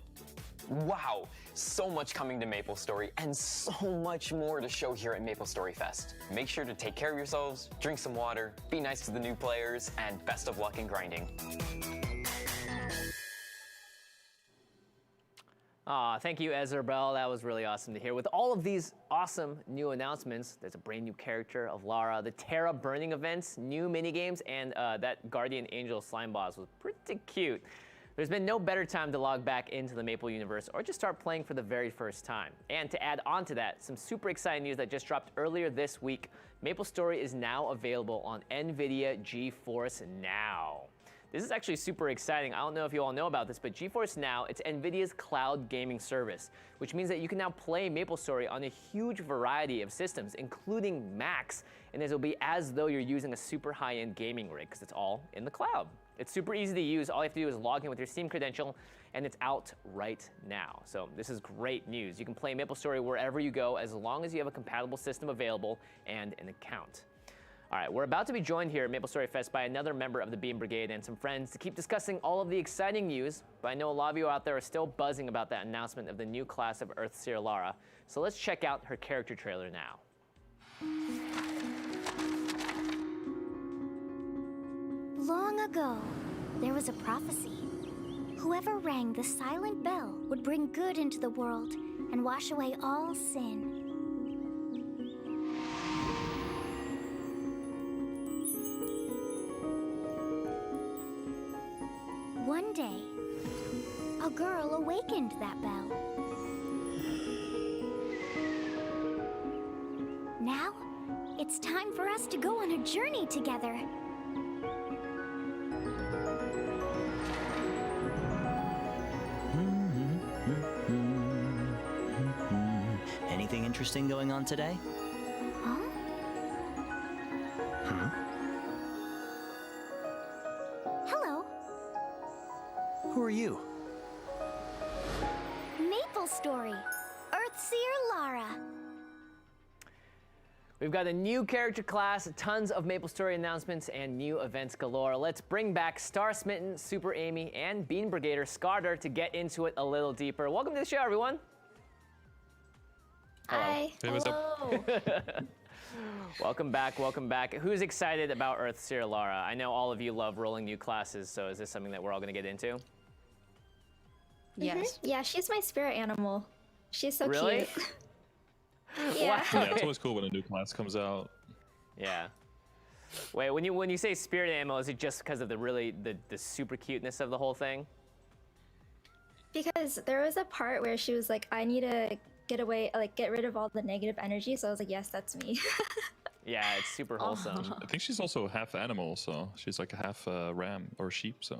Wow, so much coming to MapleStory and so much more to show here at MapleStory Fest. Make sure to take care of yourselves, drink some water, be nice to the new players, and best of luck in grinding. Aw, thank you, Ezra Bell. That was really awesome to hear. With all of these awesome new announcements, there's a brand new character of Lara, the Terra burning events, new minigames, and that Guardian Angel slime boss was pretty cute. There's been no better time to log back into the Maple universe or just start playing for the very first time. And to add on to that, some super exciting news that just dropped earlier this week. MapleStory is now available on NVIDIA GeForce Now. This is actually super exciting. I don't know if you all know about this, but GeForce Now, it's NVIDIA's cloud gaming service, which means that you can now play MapleStory on a huge variety of systems, including Macs, and this will be as though you're using a super high-end gaming rig, because it's all in the cloud. It's super easy to use. All you have to do is log in with your Steam credential, and it's out right now. So this is great news. You can play MapleStory wherever you go, as long as you have a compatible system available and an account. All right, we're about to be joined here at MapleStory Fest by another member of the Beam Brigade and some friends to keep discussing all of the exciting news, but I know a lot of you out there are still buzzing about that announcement of the new class of Earthseer Lara. So let's check out her character trailer now. Long ago, there was a prophecy. Whoever rang the silent bell would bring good into the world and wash away all sin. One day, a girl awakened that bell. Now, it's time for us to go on a journey together. Anything interesting going on today? Huh? Hello. Who are you? MapleStory, Earthseer Lara. We've got a new character class, tons of MapleStory announcements, and new events galore. Let's bring back StarSmitten, Super Amy, and Bean Brigader Scarter to get into it a little deeper. Welcome to the show, everyone. Hi. Hey, what's up? Welcome back, welcome back. Who's excited about Earthseer Lara? I know all of you love rolling new classes, so is this something that we're all gonna get into? Yes. Yeah, she's my spirit animal. She's so Really? cute. Yeah. Yeah, it's always cool when a new class comes out. Yeah. Wait, when you say spirit animal, is it just because of the super cuteness of the whole thing? Because there was a part where she was like, I need to get rid of all the negative energy. So I was like, yes, that's me. Yeah, it's super wholesome. I think she's also half animal, so she's like a half ram or sheep, so.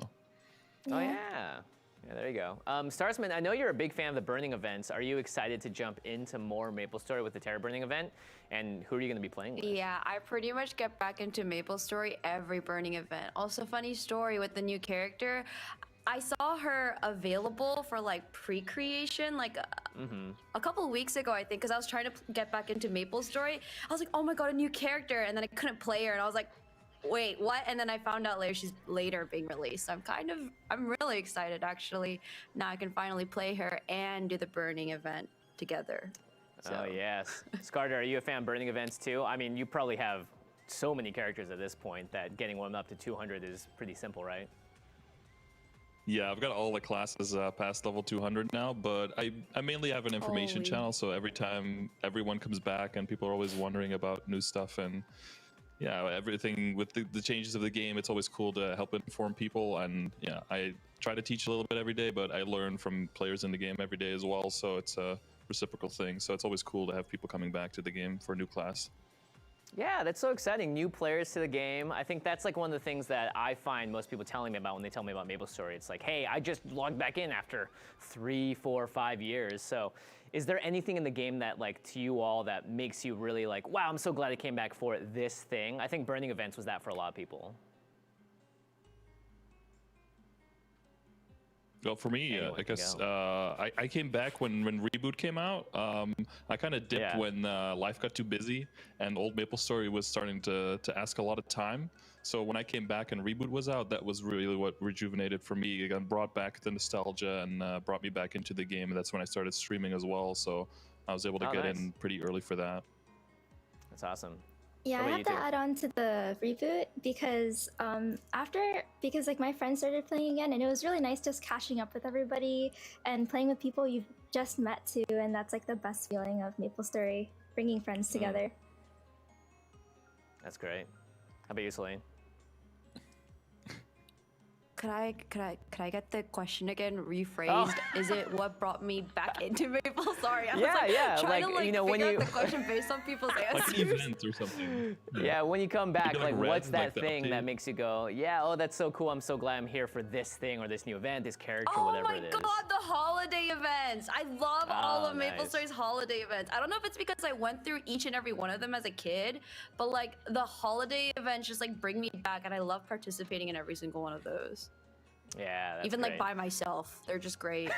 Oh yeah. Yeah, there you go. Starsman, I know you're a big fan of the burning events. Are you excited to jump into more MapleStory with the Terra burning event? And who are you going to be playing with? Yeah, I pretty much get back into MapleStory every burning event. Also, funny story with the new character. I saw her available for like pre-creation like a couple of weeks ago, I think, because I was trying to get back into MapleStory. I was like, oh my god, a new character, and then I couldn't play her, and I was like, wait, what? And then I found out later she's later being released. So I'm really excited actually. Now I can finally play her and do the burning event together. So. Oh yes. Scarter, are you a fan of burning events too? I mean, you probably have so many characters at this point that getting one up to 200 is pretty simple, right? Yeah, I've got all the classes past level 200 now, but I mainly have an information channel, so every time everyone comes back and people are always wondering about new stuff and yeah, everything with the changes of the game, it's always cool to help inform people. And yeah, I try to teach a little bit every day, but I learn from players in the game every day as well. So it's a reciprocal thing. So it's always cool to have people coming back to the game for a new class. Yeah, that's so exciting. New players to the game. I think that's like one of the things that I find most people telling me about when they tell me about MapleStory. It's like, hey, I just logged back in after 3, 4, 5 years. So is there anything in the game that, like, to you all that makes you really like, wow, I'm so glad I came back for this thing? I think burning events was that for a lot of people. Well, for me, Anyone I can guess go. I came back when Reboot came out. I kind of dipped when life got too busy and old MapleStory was starting to ask a lot of time. So when I came back and Reboot was out, that was really what rejuvenated for me. Again, brought back the nostalgia and brought me back into the game. And that's when I started streaming as well. So I was able to get in pretty early for that. That's awesome. Yeah, I have to add on to the reboot because because like my friends started playing again, and it was really nice just catching up with everybody and playing with people you've just met too, and that's like the best feeling of MapleStory, bringing friends together. That's great. How about you, Celine? Could I get the question again rephrased? Is it what brought me back into Maple? Sorry, I was trying to figure out the question based on people's answers. Like event or something. Yeah, when you come back, like red, what's that like the thing that update. makes you go, yeah, oh, that's so cool. I'm so glad I'm here for this thing or this new event, this character, whatever it is. Oh my god, the holiday events! I love all of nice. MapleStory's holiday events. I don't know if it's because I went through each and every one of them as a kid, but like the holiday events just like bring me back, and I love participating in every single one of those. Yeah, that's Even great. like by myself, they're just great.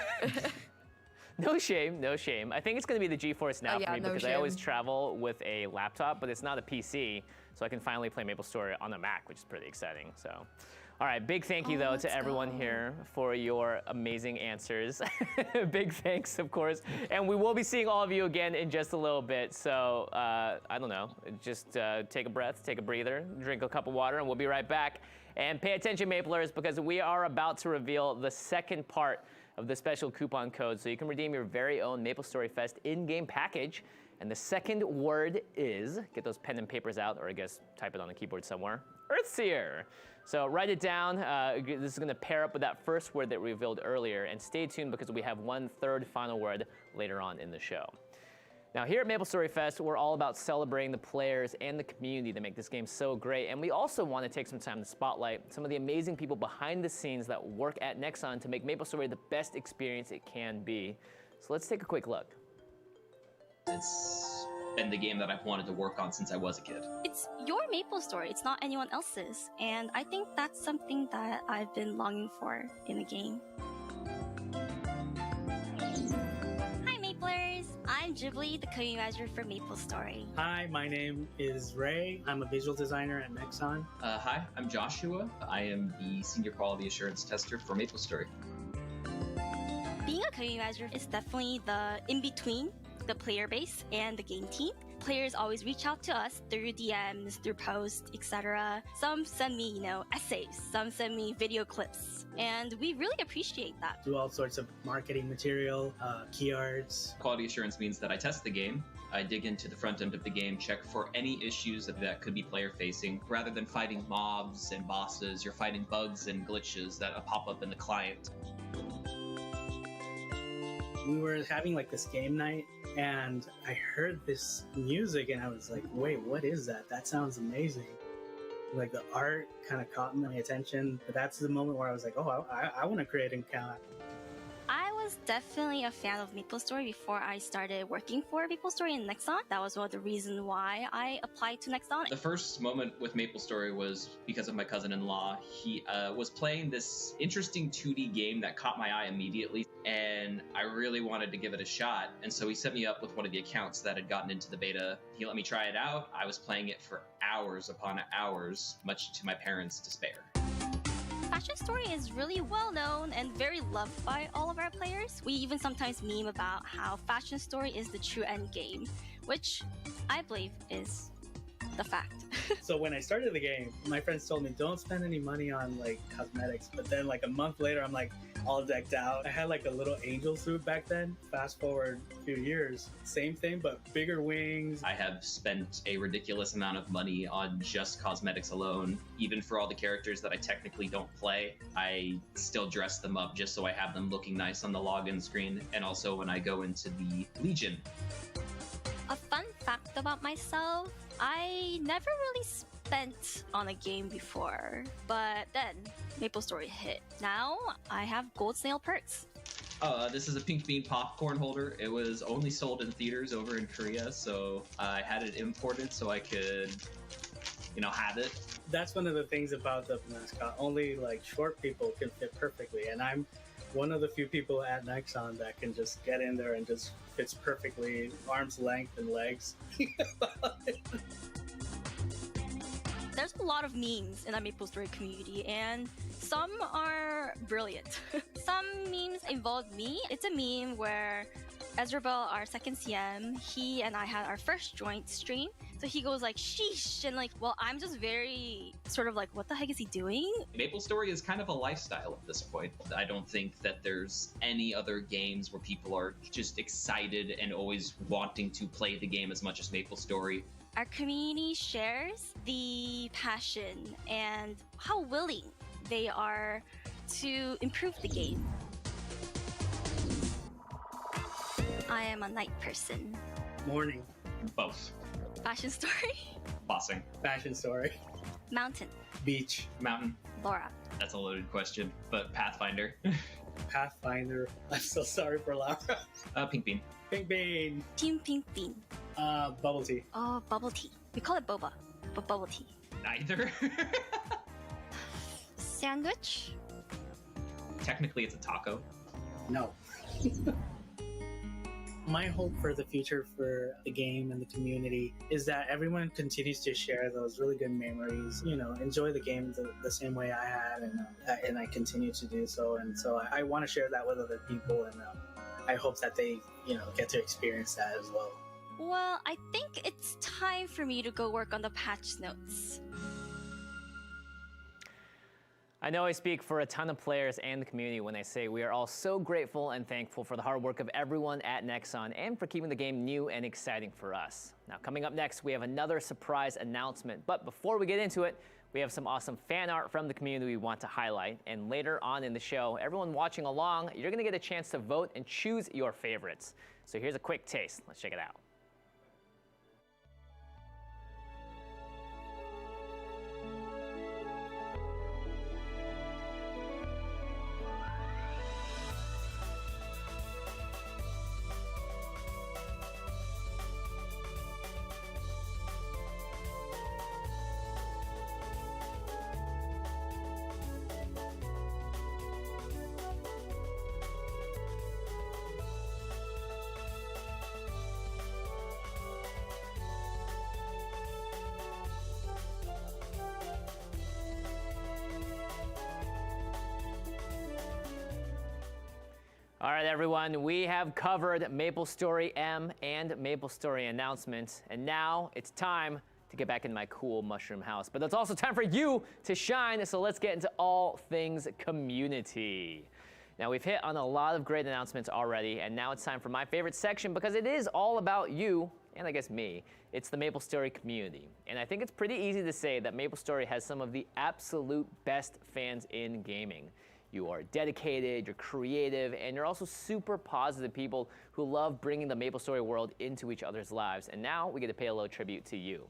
No shame, no shame. I think it's going to be the GeForce Now yeah, for me no because I always shame. travel with a laptop, but it's not a PC, so I can finally play MapleStory on the Mac, which is pretty exciting. So, all right, big thank you though to everyone here for your amazing answers. Big thanks, of course, and we will be seeing all of you again in just a little bit. So I don't know, just take a breath, take a breather, drink a cup of water, and we'll be right back. And pay attention, Maplers, because we are about to reveal the second part of the special coupon code so you can redeem your very own MapleStory Fest in-game package. And the second word is, get those pen and papers out, or I guess type it on the keyboard somewhere, Earthseer. So write it down. This is going to pair up with that first word that we revealed earlier. And stay tuned because we have one third final word later on in the show. Now, here at MapleStory Fest, we're all about celebrating the players and the community that make this game so great. And we also want to take some time to spotlight some of the amazing people behind the scenes that work at Nexon to make MapleStory the best experience it can be. So let's take a quick look. It's been the game that I've wanted to work on since I was a kid. It's your MapleStory, it's not anyone else's. And I think that's something that I've been longing for in a game. I'm Ghibli, the community manager for MapleStory. Hi, my name is Ray. I'm a visual designer at Nexon. Hi, I'm Joshua. I am the senior quality assurance tester for MapleStory. Being a community manager is definitely the in-between the player base and the game team. Players always reach out to us through DMs, through posts, etc. Some send me, essays. Some send me video clips. And we really appreciate that. Do all sorts of marketing material, key arts. Quality assurance means that I test the game. I dig into the front end of the game, check for any issues that could be player facing. Rather than fighting mobs and bosses, you're fighting bugs and glitches that pop up in the client. We were having like this game night and I heard this music and I was like, wait, what is that? That sounds amazing. Like the art kind of caught my attention, but that's the moment where I was like, oh, I want to create an account. I was definitely a fan of MapleStory before I started working for MapleStory and Nexon. That was one of the reasons why I applied to Nexon. The first moment with MapleStory was because of my cousin-in-law. He was playing this interesting 2D game that caught my eye immediately, and I really wanted to give it a shot. And so he set me up with one of the accounts that had gotten into the beta. He let me try it out. I was playing it for hours upon hours, much to my parents' despair. Fashion Story is really well known and very loved by all of our players. We even sometimes meme about how Fashion Story is the true end game, which I believe is the fact. So when I started the game, my friends told me don't spend any money on like cosmetics, but then like a month later I'm like all decked out. I had like a little angel suit back then. Fast forward a few years, same thing but bigger wings. I have spent a ridiculous amount of money on just cosmetics alone. Even for all the characters that I technically don't play, I still dress them up just so I have them looking nice on the login screen, and also when I go into the Legion. A fun fact about myself, I never really spent on a game before, but then MapleStory hit. Now I have gold snail perks. This is a pink bean popcorn holder. It was only sold in theaters over in Korea, so I had it imported so I could, have it. That's one of the things about the mascot. Only like short people can fit perfectly, and I'm one of the few people at Nexon that can just get in there and just fits perfectly, arm's length and legs. There's a lot of memes in the MapleStory community, and some are brilliant. Some memes involve me. It's a meme where Ezreal, our second CM, he and I had our first joint stream. So he goes like, sheesh, and like, well, I'm just very sort of like, what the heck is he doing? MapleStory is kind of a lifestyle at this point. I don't think that there's any other games where people are just excited and always wanting to play the game as much as MapleStory. Our community shares the passion and how willing they are to improve the game. I am a night person. Morning. Both. Fashion story. Bossing. Fashion story. Mountain. Beach. Mountain. Lara. That's a loaded question, but Pathfinder. Pathfinder. I'm so sorry for Lara. Pink Bean. Pink Bean. Team Pink Bean. Bubble tea. Oh, bubble tea. We call it boba, but bubble tea. Neither. Sandwich. Technically, it's a taco. No. My hope for the future for the game and the community is that everyone continues to share those really good memories, you know, enjoy the game the same way I had, and I continue to do so. And so I want to share that with other people, and I hope that they, you know, get to experience that as well. Well, I think it's time for me to go work on the patch notes. I know I speak for a ton of players and the community when I say we are all so grateful and thankful for the hard work of everyone at Nexon and for keeping the game new and exciting for us. Now, coming up next, we have another surprise announcement. But before we get into it, we have some awesome fan art from the community we want to highlight. And later on in the show, everyone watching along, you're going to get a chance to vote and choose your favorites. So here's a quick taste. Let's check it out. All right, everyone, we have covered MapleStory M and MapleStory announcements, and now it's time to get back in my cool mushroom house. But it's also time for you to shine, so let's get into all things community. Now, we've hit on a lot of great announcements already, and now it's time for my favorite section because it is all about you, and I guess me. It's the MapleStory community. And I think it's pretty easy to say that MapleStory has some of the absolute best fans in gaming. You are dedicated, you're creative, and you're also super positive people who love bringing the MapleStory world into each other's lives. And now we get to pay a little tribute to you.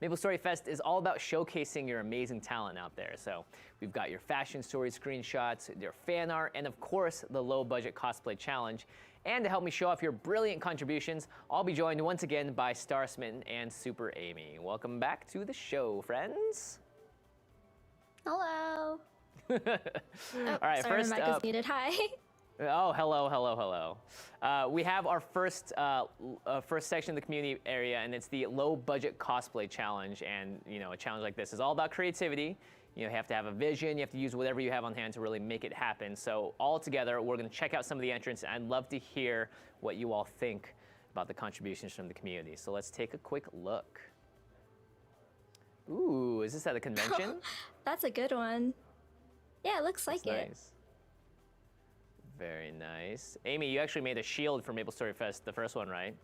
MapleStory Fest is all about showcasing your amazing talent out there. So we've got your fashion story screenshots, your fan art, and of course, the low budget cosplay challenge. And to help me show off your brilliant contributions, I'll be joined once again by StarSmitten and Super Amy. Welcome back to the show, friends. Hello. All right, sorry, first my mic is muted. Hi. Oh, hello, hello, hello. We have our first section of the community area, and it's the low budget cosplay challenge. And you know, a challenge like this is all about creativity. You have to have a vision. You have to use whatever you have on hand to really make it happen. So all together, we're going to check out some of the entrants, and I'd love to hear what you all think about the contributions from the community. So let's take a quick look. Ooh, is this at a convention? That's a good one. Yeah, it looks like it. Nice. Very nice. Amy, you actually made a shield for MapleStory Fest, the first one, right?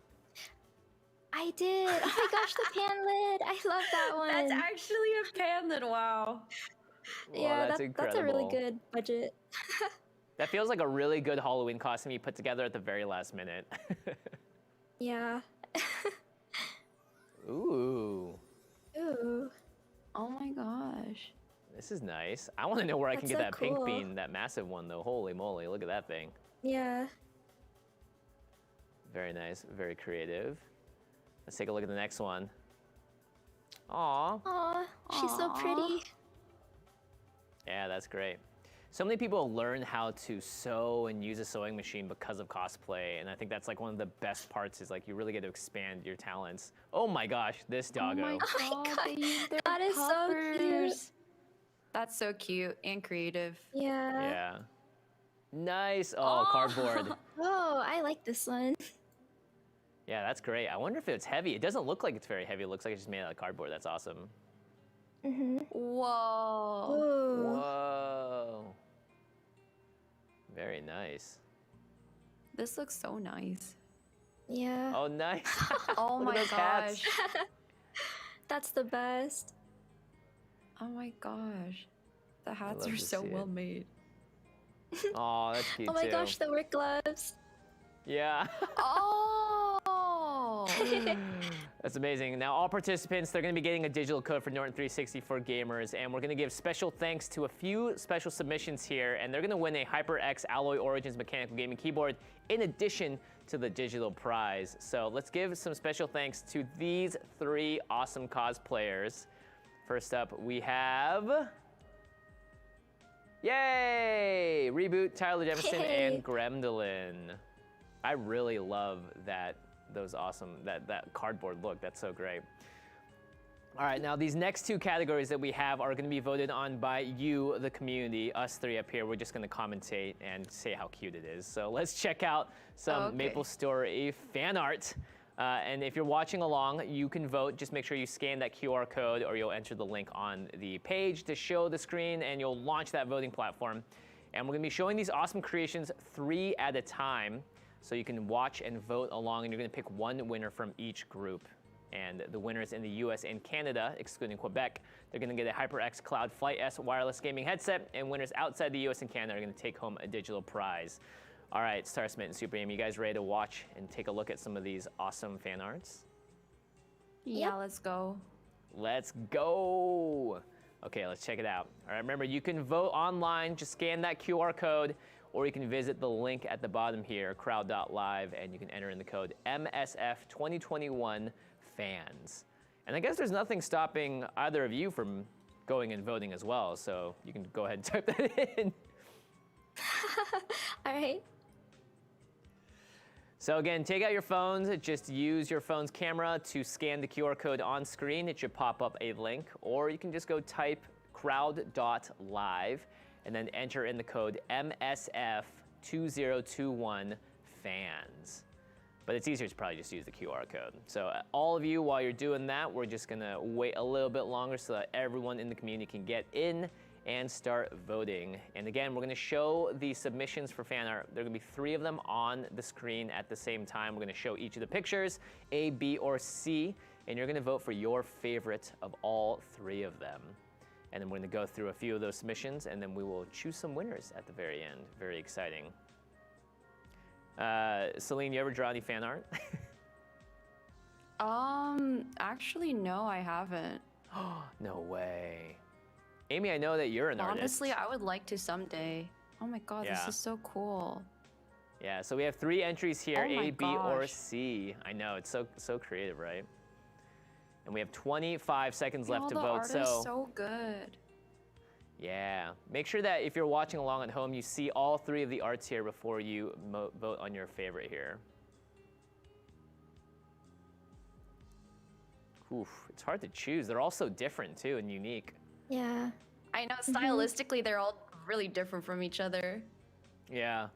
I did. Oh my gosh, the pan lid. I love that one. That's actually a pan lid. Wow. Yeah, that's that's a really good budget. That feels like a really good Halloween costume you put together at the very last minute. Yeah. Ooh. Ooh. Oh my gosh. This is nice. I want to know where I can That's get so that pink cool. bean, that massive one, though. Holy moly, look at that thing. Yeah. Very nice, very creative. Let's take a look at the next one. Aw. Aw, she's so pretty. Yeah, that's great. so many people learn how to sew and use a sewing machine because of cosplay, and I think that's like one of the best parts is like you really get to expand your talents. Oh my gosh, this doggo. Oh my god, they use their That is so cute. puffers. That's so cute and creative. Yeah. Yeah. Nice. Oh, cardboard. Oh, I like this one. Yeah, that's great. I wonder if it's heavy. It doesn't look like it's very heavy. It looks like it's just made out of cardboard. That's awesome. Mm-hmm. Whoa. Ooh. Whoa. Very nice. This looks so nice. Yeah. Oh, nice. Oh Look my at those hats. gosh. That's the best. Oh my gosh. The hats love are to so see it. well made. Oh, that's cute Oh my too. gosh, the work gloves. Yeah. Oh. That's amazing. Now, all participants, they're going to be getting a digital code for Norton 360 for gamers, and we're going to give special thanks to a few special submissions here, and they're going to win a HyperX Alloy Origins mechanical gaming keyboard in addition to the digital prize. So let's give some special thanks to these 3 awesome cosplayers. First up, we have... Yay! Reboot, Tyler Jefferson, and Gremlin. I really love that that cardboard look. That's so great. All right, now these next 2 categories that we have are going to be voted on by you, the community, us 3 up here. We're just going to commentate and say how cute it is. So let's check out some MapleStory fan art. And if you're watching along, you can vote. Just make sure you scan that QR code or you'll enter the link on the page to show the screen and you'll launch that voting platform. And we're gonna be showing these awesome creations 3 at a time. So you can watch and vote along and you're gonna pick 1 winner from each group. And the winners in the US and Canada, excluding Quebec, they're gonna get a HyperX Cloud Flight S wireless gaming headset, and winners outside the US and Canada are gonna take home a digital prize. All right, StarSmitten and Super Aim, you guys ready to watch and take a look at some of these awesome fan arts? Yeah, let's go. Let's go. Okay, let's check it out. All right, remember, you can vote online. Just scan that QR code, or you can visit the link at the bottom here, crowd.live, and you can enter in the code MSF2021 fans. And I guess there's nothing stopping either of you from going and voting as well, so you can go ahead and type that in. All right. So again, take out your phones, just use your phone's camera to scan the QR code on screen. It should pop up a link, or you can just go type crowd.live and then enter in the code MSF2021 fans. But it's easier to probably just use the QR code. So all of you, while you're doing that, we're just gonna wait a little bit longer so that everyone in the community can get in and start voting. And again, we're gonna show the submissions for fan art. There are gonna be 3 of them on the screen at the same time. We're gonna show each of the pictures, A, B, or C, and you're gonna vote for your favorite of all 3 of them. And then we're gonna go through a few of those submissions, and then we will choose some winners at the very end. Very exciting. Celine, you ever draw any fan art? Actually, no, I haven't. No way. Amy, I know that you're an artist. Honestly, I would like to someday. Oh my god, Yeah. this is so cool. Yeah, so we have 3 entries here, Oh my A, B, or gosh. C. I know, it's so creative, right? And we have 25 seconds left to the vote, art is so good. yeah. Make sure that if you're watching along at home, you see all 3 of the arts here before you vote on your favorite here. Oof, it's hard to choose. They're all so different too and unique. Yeah. I know, stylistically, they're all really different from each other. Yeah.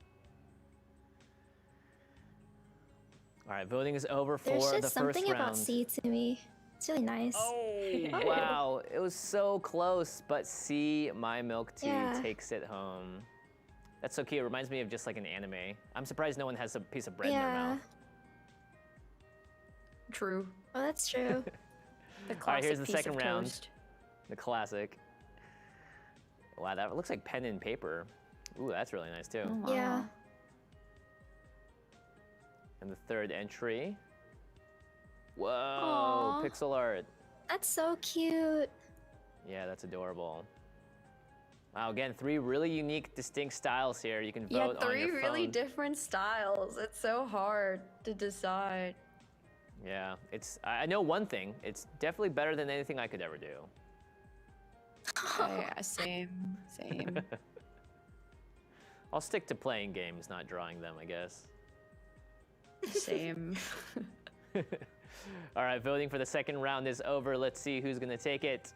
All right, voting is over for There's the just first something round. about C to me. It's really nice. Oh, wow. It was so close, but C, My Milk Tea, Yeah. takes it home. That's so cute. It reminds me of just like an anime. I'm surprised no one has a piece of bread in their mouth. True. Oh, that's true. The All right, here's the classic piece second of round. toast. The classic. Wow, that looks like pen and paper. Ooh, that's really nice too. Oh, Yeah. wow. And the third entry. Whoa, Aw. pixel art. That's so cute. Yeah, that's adorable. Wow, again, 3 really unique, distinct styles here. You can Yeah, vote on 3 your really phone. different styles. It's so hard to decide. Yeah, I know one thing. It's definitely better than anything I could ever do. Yeah, same. I'll stick to playing games, not drawing them, I guess. Same. All right, voting for the second round is over. Let's see who's gonna take it.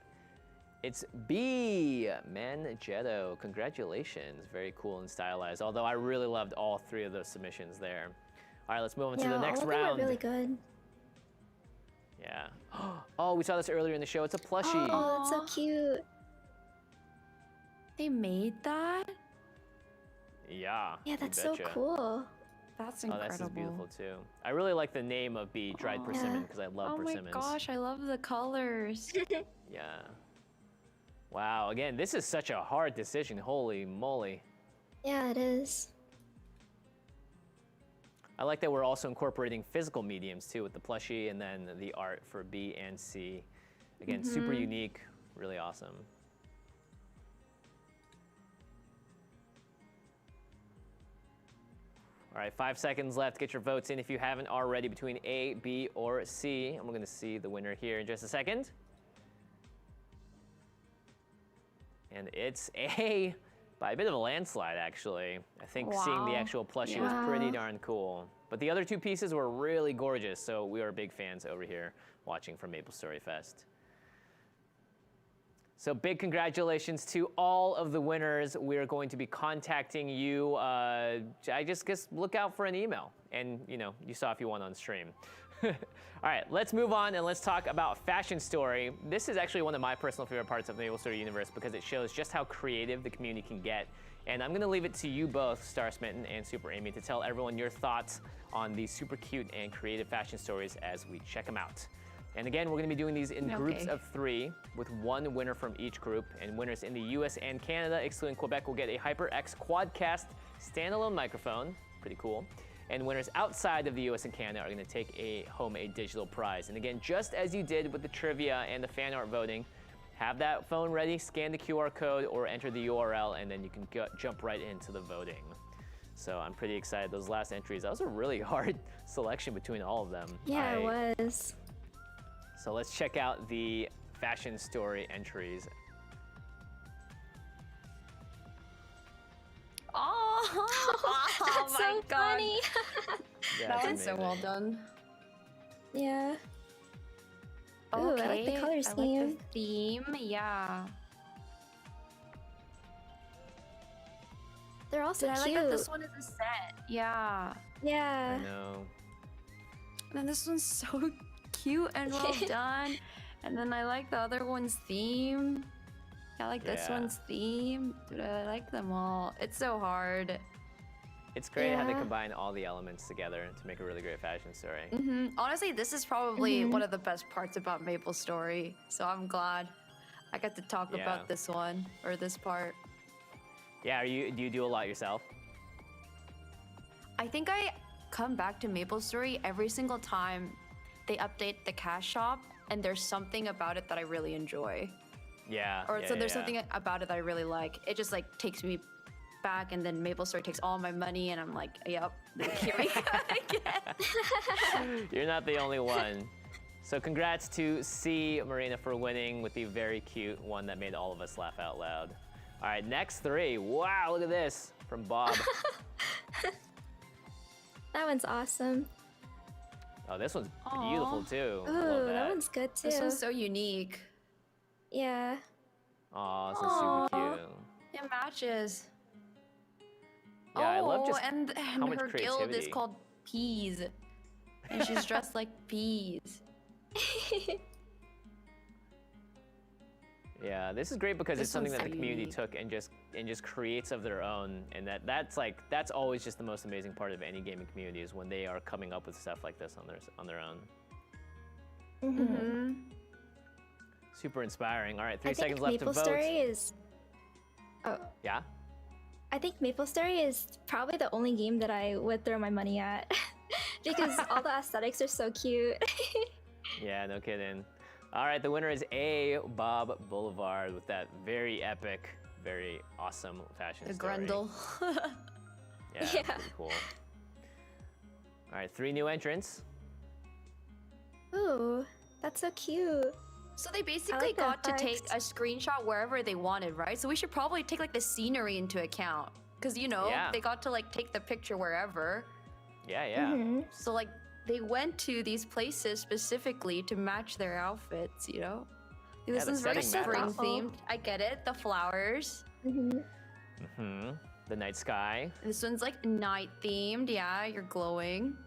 It's B, Mangetto. Congratulations, very cool and stylized. Although I really loved all three of those submissions there. All right, let's move on to the next all round. of them are really good. Yeah. Oh, we saw this earlier in the show. It's a plushie. Oh, that's so cute. They made that? Yeah. Yeah, you that's so betcha. cool. That's Oh, incredible. this is beautiful too. I really like the name of B, dried persimmon, because I love persimmons. Oh my gosh, I love the colors. Yeah. Wow, again, this is such a hard decision. Holy moly. Yeah, it is. I like that we're also incorporating physical mediums too with the plushie and then the art for B and C. Again, super unique, really awesome. All right, 5 seconds left. Get your votes in if you haven't already between A, B, or C. And we're gonna see the winner here in just a second. And it's A by a bit of a landslide, actually. I think seeing the actual plushie was pretty darn cool. But the other two pieces were really gorgeous, so we are big fans over here watching from MapleStory Fest. So big congratulations to all of the winners. We are going to be contacting you. I just guess look out for an email. And you know, you saw if you won on stream. All right, let's move on and let's talk about Fashion Story. This is actually one of my personal favorite parts of the MapleStory universe because it shows just how creative the community can get. And I'm gonna leave it to you both, StarSmitten and Super Amy, to tell everyone your thoughts on these super cute and creative fashion stories as we check them out. And again, we're gonna be doing these in groups of 3 with one winner from each group. And winners in the US and Canada, excluding Quebec, will get a HyperX Quadcast standalone microphone, pretty cool. And winners outside of the US and Canada are gonna take home a digital prize. And again, just as you did with the trivia and the fan art voting, have that phone ready, scan the QR code or enter the URL, and then you can jump right into the voting. So I'm pretty excited. Those last entries, that was a really hard selection between all of them. Yeah, it was. So let's check out the Fashion Story entries. Oh my so god. funny. Yeah, That it's one's so well amazing. done. Yeah. Ooh, I like the color I like scheme. the theme, yeah. They're also I cute. like that this one is a set. Yeah. Yeah. I know. And then this one's so cute and well done. And then I like the other one's theme. I like this Yeah. one's theme. Dude, I like them all. It's so hard. It's great how they Yeah. combine all the elements together to make a really great fashion story. Honestly, this is probably one of the best parts about MapleStory. So I'm glad I got to talk Yeah. about this one, or this part. Yeah, do you do a lot yourself? I think I come back to MapleStory every single time they update the cash shop, and there's something about it that I really enjoy. Yeah. Or yeah, so there's yeah. something about it that I really like. It just like takes me back, and then MapleStory takes all my money, and I'm like, yep, here we go again. You're not the only one. So congrats to C, Marina, for winning with the very cute one that made all of us laugh out loud. All right, next 3. Wow, look at this from Bob. That one's awesome. Oh, this one's beautiful too. I Ooh, love that that. one's good too. This one's so unique. Yeah. Aw, this is super cute. It matches. Yeah, I love just and how much her guild is creativity. called Peas, and she's dressed like peas. Yeah, this is great because This it's something one's that the so community unique. took and just creates of their own, and that's always just the most amazing part of any gaming community is when they are coming up with stuff like this on their own. Super inspiring. All right, 3 seconds left to vote. MapleStory is. Oh, Yeah. I think MapleStory is probably the only game that I would throw my money at because all the aesthetics are so cute. Yeah, no kidding. All right, the winner is A, Bob Boulevard with that very epic, very awesome fashion The story. Grundle. Yeah, Yeah. pretty cool. All right, 3 new entrants. Ooh, that's so cute. So they basically like the got to take effects. a screenshot wherever they wanted, right? So we should probably take like the scenery into account. because you know Yeah. they got to like take the picture wherever. Yeah. So like they went to these places specifically to match their outfits. You know, this the is very setting spring matters. themed. I get it. The flowers. The night sky. This one's like night themed. Yeah, you're glowing.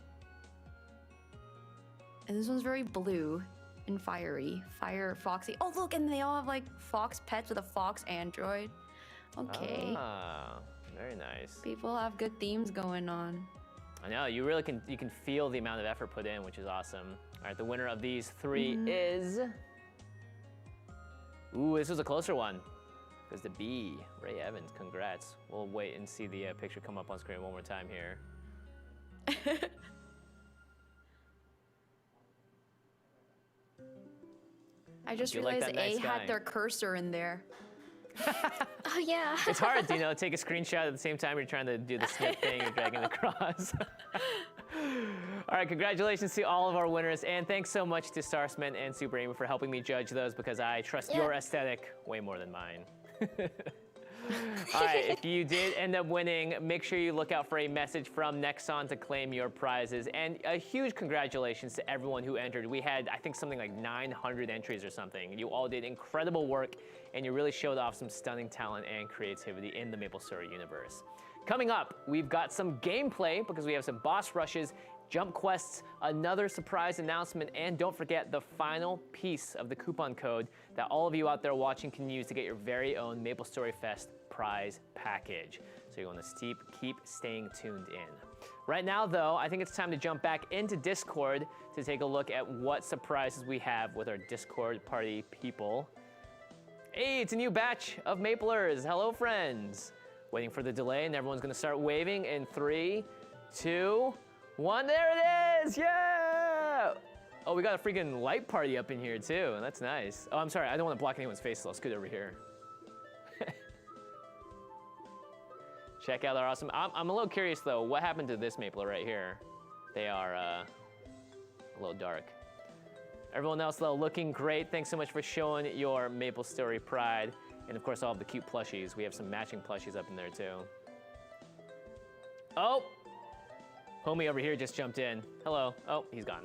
And this one's very blue and fiery. Fire, foxy. Oh, look, and they all have like fox pets with a fox android. Okay. Ah, very nice. People have good themes going on. I know, you really can feel the amount of effort put in, which is awesome. All right, the winner of these three is... Ooh, this was a closer one. Because the B, Ray Evans, congrats. We'll wait and see the picture come up on screen one more time here. I just You like realized that night A sky. had their cursor in there. Oh yeah. It's hard, you know, take a screenshot at the same time you're trying to do the snip thing, you're dragging it across. All right, congratulations to all of our winners, and thanks so much to StarSmitten and Super Amy for helping me judge those because I trust your aesthetic way more than mine. All right, if you did end up winning, make sure you look out for a message from Nexon to claim your prizes. And a huge congratulations to everyone who entered. We had, I think, something like 900 entries or something. You all did incredible work, and you really showed off some stunning talent and creativity in the MapleStory universe. Coming up, we've got some gameplay because we have some boss rushes, jump quests, another surprise announcement, and don't forget the final piece of the coupon code that all of you out there watching can use to get your very own MapleStory Fest prize package. So you're going to keep staying tuned in. Right now, though, I think it's time to jump back into Discord to take a look at what surprises we have with our Discord party people. Hey, it's a new batch of Maplers. Hello, friends. Waiting for the delay, and everyone's going to start waving in 3, 2, 1. There it is! Yeah! Oh, we got a freaking light party up in here, too. That's nice. Oh, I'm sorry. I don't want to block anyone's face, so I'll scoot over here. Check out our awesome... I'm a little curious, though. What happened to this Mapler right here? They are a little dark. Everyone else, though, looking great. Thanks so much for showing your MapleStory pride. And, of course, all of the cute plushies. We have some matching plushies up in there, too. Oh! Homie over here just jumped in. Hello. Oh, he's gone.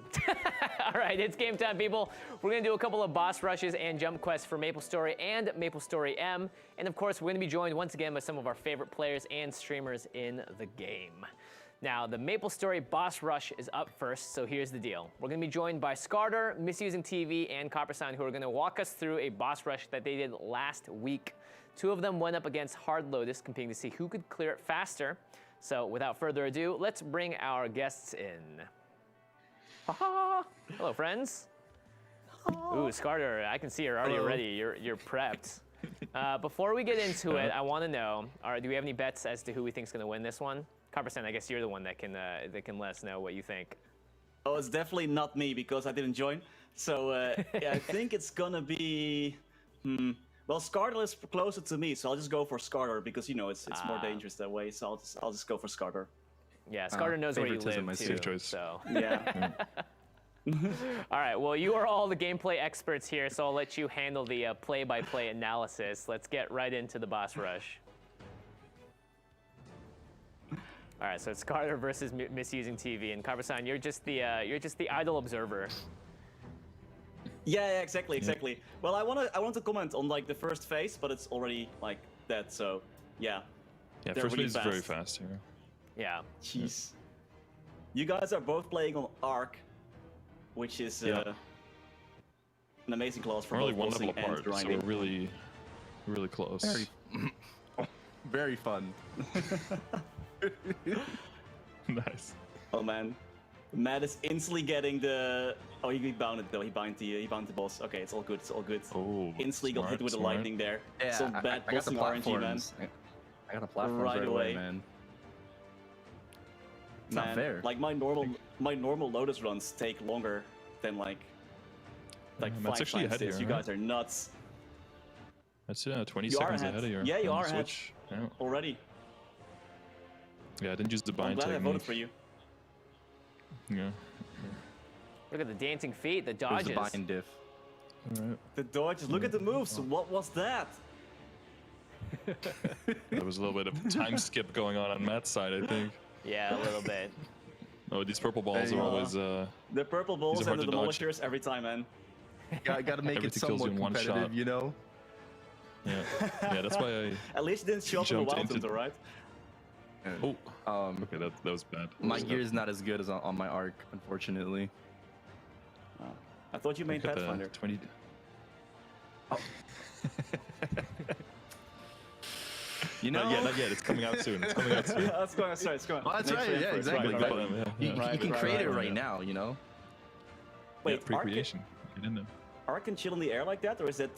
All right, it's game time, people. We're gonna do a couple of boss rushes and jump quests for MapleStory and MapleStory M. And of course, we're gonna be joined once again by some of our favorite players and streamers in the game. Now, the MapleStory boss rush is up first, so here's the deal. We're gonna be joined by Scarter, Misusing TV, and Coppersound, who are gonna walk us through a boss rush that they did last week. Two of them went up against Hard Lotus, competing to see who could clear it faster. So without further ado, let's bring our guests in. Hello, friends. Ooh, Scarter, I can see you're already ready. You're prepped. Before we get into it, I want to know, do we have any bets as to who we think is going to win this one? Coppersound, I guess you're the one that can let us know what you think. Oh, it's definitely not me because I didn't join. So yeah, I think it's gonna be. Well, Scarter is closer to me, so I'll just go for Scarter because you know it's more dangerous that way. So I'll just go for Scarter. Yeah, Scarter knows where you live too. choice. So Yeah. all right, well, you are all the gameplay experts here, so I'll let you handle the play-by-play analysis. Let's get right into the boss rush. All right, so it's Scarter versus Misusing TV, and Coppersound, you're just the idle observer. Yeah, exactly. Well, I want to comment on like the first phase, but it's already like that. So yeah. Yeah, They're first really phase is very fast here. Yeah. Jeez. You guys are both playing on Arc, which is an amazing class for We're only both one bossing level and apart, so grinding. we're really close. Very fun. Nice. Oh man, Matt is instantly getting the. Oh, he bounded though. He bound the boss. Okay, it's all good. It's all good. Oh, instantly got hit with the smart. lightning there. Yeah, Some bad I got the bossing RNG, man. platforms. I got a platform Right right away. away, man. It's Man, not fair. Like my normal Lotus runs take longer than like Matt's 5 actually times ahead this. here, You huh? guys are nuts. That's 20 You are seconds ahead. ahead of you. Yeah, you on are the ahead. Switch. Yeah. Already. Yeah, I didn't use the I'm bind glad I technique. voted for you. Yeah. Look at the dancing feet, the There's dodges. the bind diff. All right. The dodges. Look at the moves. What was that? There was a little bit of time skip going on Matt's side, I think. Yeah, a little bit. Oh, these purple balls are always. The purple balls these are and hard the to dodge. demolishers every time, man. Gotta make it Everything kills you somewhat in one competitive, shot. you know? Yeah, yeah, that's why I. At least it didn't show up in the Jumped wild into- though, right? Oh, okay, that was bad. My gear is not as good as on my arc, unfortunately. I thought you made Look at the Pathfinder. 20. You know? Not yet. It's coming out soon. It's coming out soon. That's going. Sorry, it's going. Well, that's Next right. frame Yeah, first, exactly. right, But right. you can Right, create it right, right yeah. now, you know? Wait, Yeah, pre-creation. Get in there. Arc can chill in the air like that, or is that?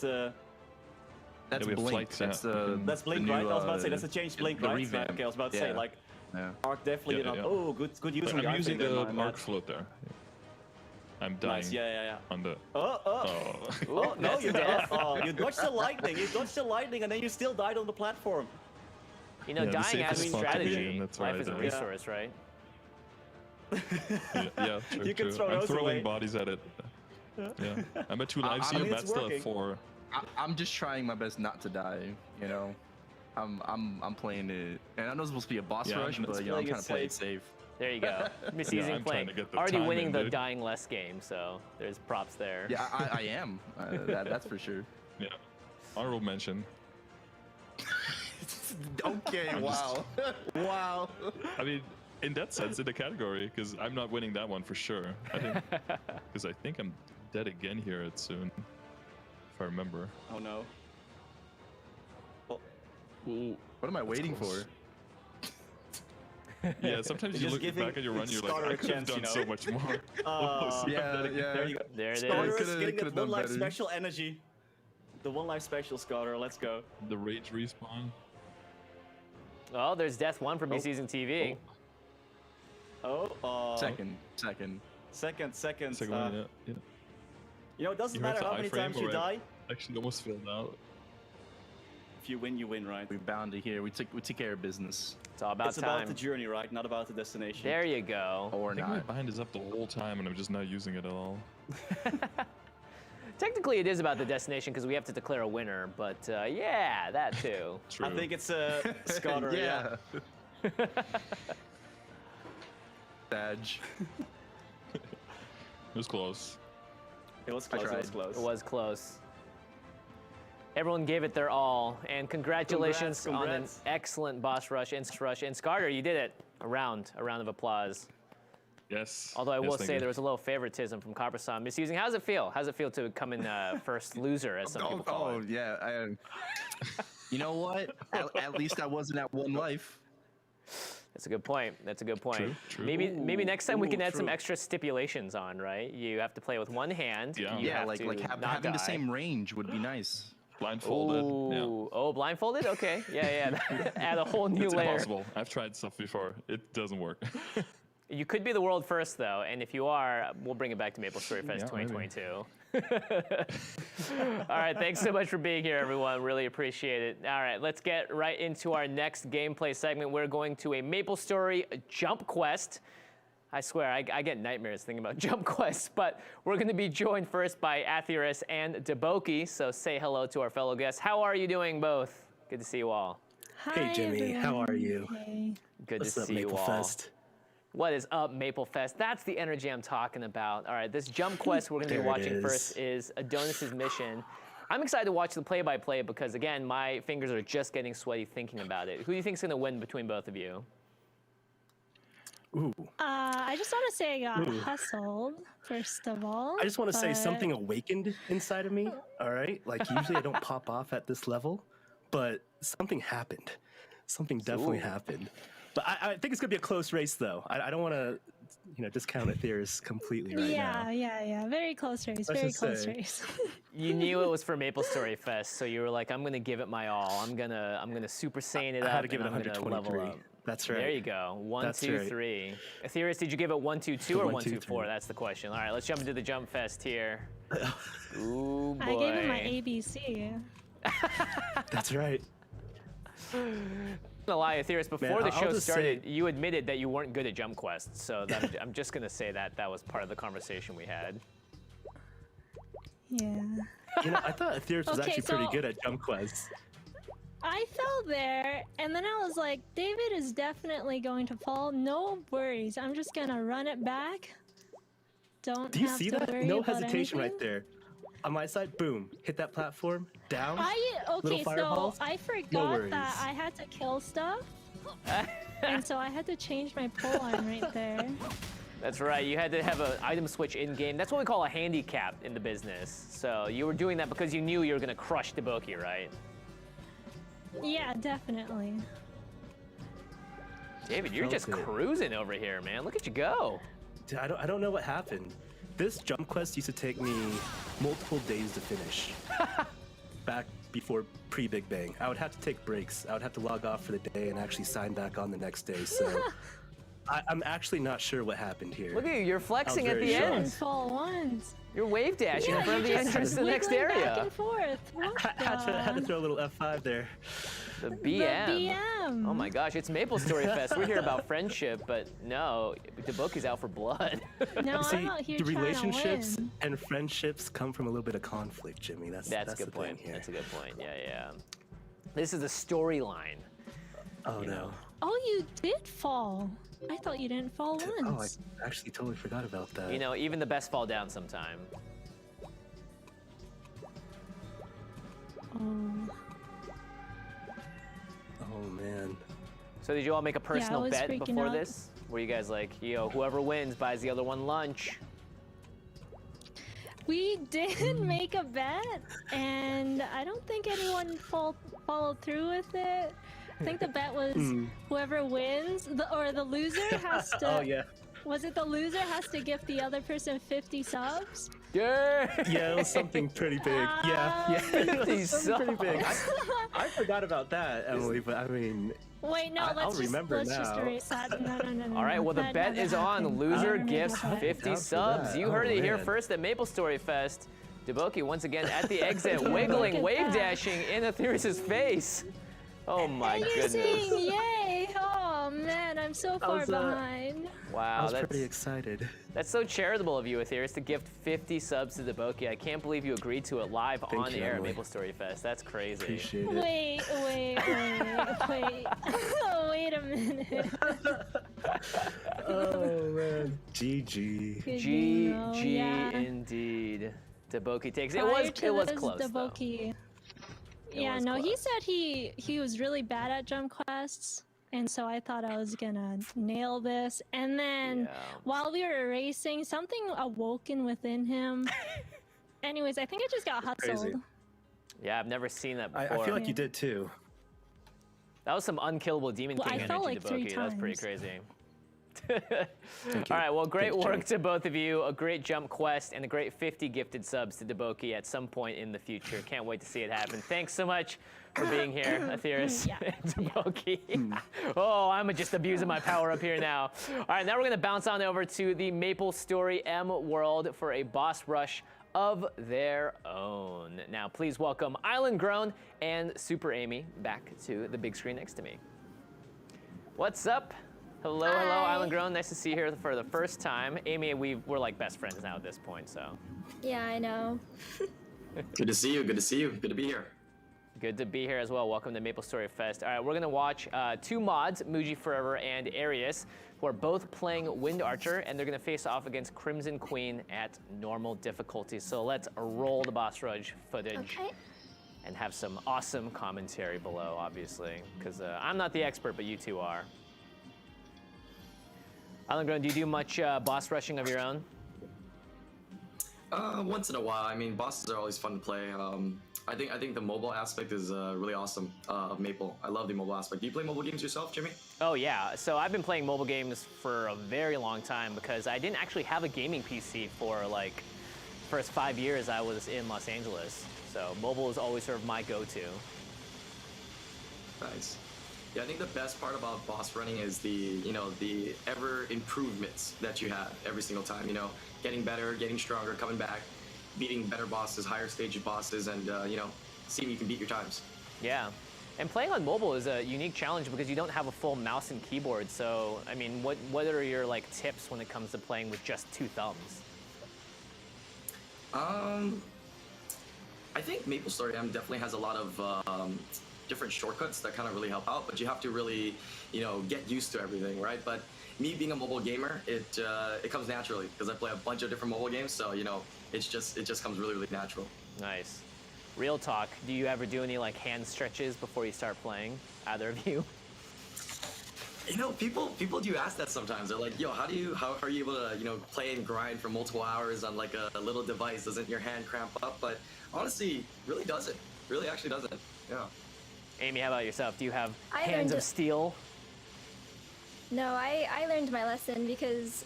That's Yeah, we have Blink. flights, That's yeah. That's Blink, the right? new, I was about to say that's a changed Blink, the right? revamp. Okay, I was about to say Yeah. like Yeah. Arc definitely Yeah, not. yeah. Oh, good use But of the I'm Arc using thing there, the Matt. arc float there. I'm dying Nice, yeah. on the. Oh, Oh. no, That's you death. you dodged the lightning. You dodged the lightning, and then you still died on the platform. You know, Yeah, the dying safest has spot to be in, strategy. that's what Life I is a did. resource, right? Yeah, true, You can true. throw I'm those throwing away. bodies at it. Yeah, I'm at 2 lives I here. mean, it's Matt's still working. at 4. I'm just trying my best not to die, you know? I'm playing it. And I know it's supposed to be a boss Yeah, rush, I'm but you know, I'm playing trying it to play it safe. safe. There you go. Misusing I'm playing. trying to get the Already time winning in, the dude. dying less game, so there's props there. Yeah, I am. That's for sure. Yeah. Honorable mention. Okay, I'm wow. Wow. I mean, in that sense, in the category, because I'm not winning that one for sure. I think because I think I'm dead again here soon, if I remember. Oh no. Ooh, What am I waiting close. for? Yeah, sometimes You're you just look giving back at your run, you're like, Starter I a could have chance, done you know? so much more. Yeah, yeah. There you go. There it Scotter is. is Could've- getting that could've done 1 life better. special energy. The 1 life special, Scotter. Let's go. The rage respawn. Oh, there's Death 1 from Misusing TV. Second. Second. Second one, yeah. You know, it doesn't You heard matter the how many iframe, times you or die. Actually, almost filled out. If you win, you win, right? We're bound to hear. We took care of business. It's all about It's time. about the journey, right? Not about the destination. There you go. Or I think my not. bind is up the whole time, and I'm just not using it at all. Technically, it is about the destination because we have to declare a winner, but yeah, that too. True. I think it's Scotter. Yeah. Badge. It was close. It was close. It was tried. close. It was close. Everyone gave it their all, and congratulations on an Congrats. excellent boss rush and Scarter, you did it. A round of applause. Yes. Although I Yes, will thank say you. there was a little favoritism from Copperson. Misusing, how's it feel? How's it feel to come in first loser, as some people call it? Yeah. You know what? At least I wasn't at 1 life. That's a good point. That's a good point. True. Maybe next time we can add some true. extra stipulations on, right? You have to play with one hand. Yeah. You Yeah, have like to not having the die. same range would be nice. Blindfolded. Yeah. Ooh. Oh, blindfolded? Okay. Yeah. Add a whole new It's layer. impossible. I've tried stuff before. It doesn't work. You could be the world first, though, and if you are, we'll bring it back to MapleStory Fest Yeah, maybe. 2022. All right, thanks so much for being here, everyone. Really appreciate it. All right, let's get right into our next gameplay segment. We're going to a MapleStory Jump Quest. I swear, I get nightmares thinking about Jump Quests, but we're going to be joined first by Atheris and Deboki, so say hello to our fellow guests. How are you doing, both? Good to see you all. Hey, Jimmy, how are you? Good What's to up, see you all. MapleFest? What is up, MapleFest? That's the energy I'm talking about. All right, this jump quest we're going to be There it watching is. first is Adonis's mission. I'm excited to watch the play-by-play because, again, my fingers are just getting sweaty thinking about it. Who do you think's going to win between both of you? Ooh. I just want to say I got Ooh. hustled, first of all. I just want to say but- something awakened inside of me, all right? Like, usually I don't pop off at this level, but something happened. Something definitely happened. But I think it's going to be a close race, though. I don't want to, discount Atheris completely right now. Yeah. Very close race. Let's Very just close say- race. You knew it was for MapleStory Fest, so you were like, I'm going to give it my all. I'm gonna Super Saiyan it I up, had to give and it I'm going to level 123. up. That's right. There you go. One, That's two, right. 3. Atheris, did you give it 1, 2, 2 or 1, 1, 2, 2, 4? 3. That's the question. All right, let's jump into the Jump Fest here. Ooh, boy. I gave him my ABC. That's right. I'm gonna lie, Atheris, before Man, the I'll show just started, say- you admitted that you weren't good at jump quests, so I'm just gonna say that was part of the conversation we had. Yeah. I thought Atheris was Okay, actually pretty so- good at jump quests. I fell there, and then I was like, David is definitely going to fall. No worries. I'm just gonna run it back. Don't Do you have see to that? worry No about hesitation anything. right there. On my side, boom, hit that platform, down. Okay, little so fireballs. I No forgot worries. that I had to kill stuff, and so I had to change my pole arm right there. That's right. You had to have an item switch in game. That's what we call a handicap in the business. So you were doing that because you knew you were going to crush Deboki, right? Yeah, definitely. David, you're just Felt it. cruising over here, man. Look at you go. Dude, I don't know what happened. This jump quest used to take me multiple days to finish. Back before pre-Big Bang. I would have to take breaks. I would have to log off for the day and actually sign back on the next day. So I'm actually not sure what happened here. Look at you. You're flexing at the shocked. end. Fall once. You're wave dashing in front of the you're just entrance to the next wiggling area. Back and forth. What Had to the? throw a little F5 there. The BM. BM. Oh my gosh, it's MapleStory Fest. We're here about friendship, but no, Deboki's out for blood. No, See, I'm out here the trying relationships to win. and friendships come from a little bit of conflict, Jimmy. That's That's a the good point. thing here. That's a good point. Yeah, yeah. This is the storyline. Oh you no. know. Oh, you did fall. I thought you didn't fall Oh, once. I actually totally forgot about that. You know, even the best fall down sometime. Oh. Oh man. So did you all make a personal was bet freaking before out. this? Were you guys like, yo, whoever wins buys the other one lunch? We did make a bet, and I don't think anyone followed through with it. I think the bet was whoever wins, the loser has to. Oh yeah. Was it the loser has to gift the other person 50 subs? Yeah. Yeah, it was something pretty big. Yeah. 50 something pretty big. subs. I forgot about that, Emily, but I mean, Wait, no, I'll let's remember just now. erase that. No. All right, well, the That bet never is on. happened. Loser Never gifts happened. 50 Down for subs. that. You heard Oh, it here man. first at MapleStory Fest. Deboki once again at the exit, wiggling, at wave that. dashing in Aetherius' face. Oh my And you're goodness. saying yay! Oh man, I'm so far was, behind. I Wow, was pretty excited. that's so charitable of you, Aetherius, to gift 50 subs to Deboki. I can't believe you agreed to it live Thank on you, air at Emily. MapleStory Fest. That's crazy. Appreciate it. Wait. Wait a minute. Oh man. GG. Good GG yeah. indeed. Deboki takes it. Prior It to was this, close though. Deboki. Yeah, was no, he close. said he was really bad at jump quests, and so I thought I was gonna nail this. And then Yeah. while we were racing, something awoken within him. Anyways, I think I just got hustled. Crazy. Yeah, I've never seen that I before. feel like you did too. That was some unkillable Demon Well, King I energy, fell like 3 Deboki. That was pretty times. crazy. Thank you. All right, well, great Thanks, work Jimmy. to both of you. A great jump quest and a great 50 gifted subs to Deboki at some point in the future. Can't wait to see it happen. Thanks so much for being here, Aetherius and Deboki. Oh, I'm just abusing my power up here now. All right, now we're going to bounce on over to the MapleStory M world for a boss rush of their own. Now, please welcome Island Grown and Super Amy back to the big screen next to me. What's up? Hello, Island Grown. Nice to see you here for the first time. Amy, we're like best friends now at this point, so. Yeah, I know. Good to see you. Good to see you. Good to be here. Good to be here as well. Welcome to MapleStory Fest. All right, we're gonna watch 2 mods, Muji Forever and Arius, who are both playing Wind Archer, and they're gonna face off against Crimson Queen at normal difficulty. So let's roll the boss rush footage. Okay. And have some awesome commentary below, obviously, because I'm not the expert, but you two are. Island Grown, do you do much boss rushing of your own? Once in a while. I mean, bosses are always fun to play. I think the mobile aspect is really awesome of Maple. I love the mobile aspect. Do you play mobile games yourself, Jimmy? Oh yeah, so I've been playing mobile games for a very long time because I didn't actually have a gaming PC for like first 5 years I was in Los Angeles. So mobile is always sort of my go-to. Nice. Yeah, I think the best part about boss running is the ever improvements that you have every single time. You know, getting better, getting stronger, coming back, beating better bosses, higher stage bosses, and seeing you can beat your times. Yeah. And playing on mobile is a unique challenge because you don't have a full mouse and keyboard. So, I mean, what are your like tips when it comes to playing with just 2 thumbs? I think MapleStory M definitely has a lot of different shortcuts that kind of really help out, but you have to really, you know, get used to everything, right? But me being a mobile gamer, it comes naturally because I play a bunch of different mobile games, so you know, it just comes really, really natural. Nice. Real talk, do you ever do any like hand stretches before you start playing, either of you? You know, people do ask that sometimes. They're like, yo, how are you able to, you know, play and grind for multiple hours on like a little device? Doesn't your hand cramp up? But honestly, really doesn't. Really actually doesn't. Yeah. Amy, how about yourself? Do you have I hands learned of steel? No, I learned my lesson because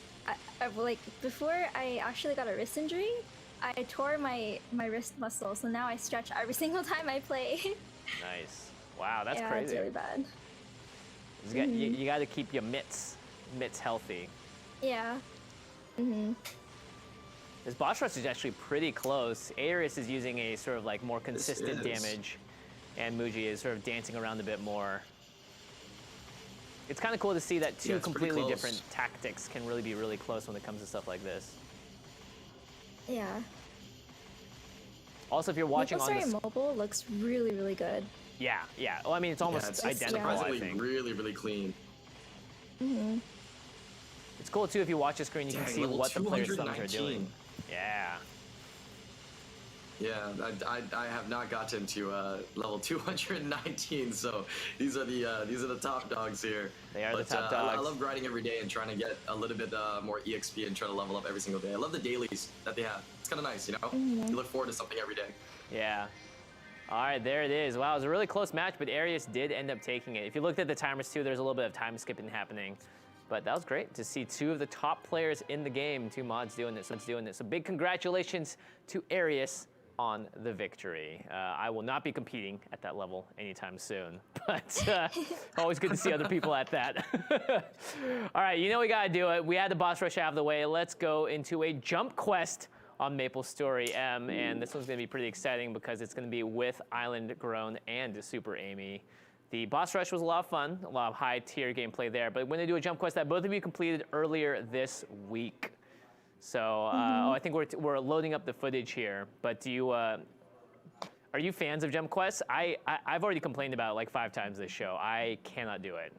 like before I actually got a wrist injury, I tore my wrist muscle, so now I stretch every single time I play. Nice. Wow, that's yeah, crazy. it's really bad. You got to keep your mitts healthy. Yeah. This boss rush is actually pretty close. Arius is using a sort of like more consistent damage, and Muji is sort of dancing around a bit more. It's kind of cool to see that two completely different tactics can really be really close when it comes to stuff like this. Yeah. Also, if you're watching on MapleStory this, mobile looks really, really good. yeah. Well, I mean, it's almost identical. I think. Really, really clean. It's cool too if you watch the screen, you can see what the players' thumbs are 219. doing. Yeah. Yeah, I have not gotten to level 219, so these are the top dogs here. They are the top dogs. I love grinding every day and trying to get a little bit more EXP and try to level up every single day. I love the dailies that they have. It's kind of nice, you know. You look forward to something every day. Yeah. All right, there it is. Wow, it was a really close match, but Arius did end up taking it. If you looked at the timers too, there's a little bit of time skipping happening. But that was great to see two of the top players in the game, two mods doing this. So big congratulations to Arius on the victory. I will not be competing at that level anytime soon, but always good to see other people at that. All right, you know we gotta do it. We had the boss rush out of the way. Let's go into a jump quest on MapleStory M, and this one's gonna be pretty exciting because it's gonna be with Island Grown and Super Amy. The boss rush was a lot of fun, a lot of high tier gameplay there, but we're gonna do a jump quest that both of you completed earlier this week. So I think we're loading up the footage here, but do you, are you fans of jump quests? I've already complained about it like 5 times this show. I cannot do it.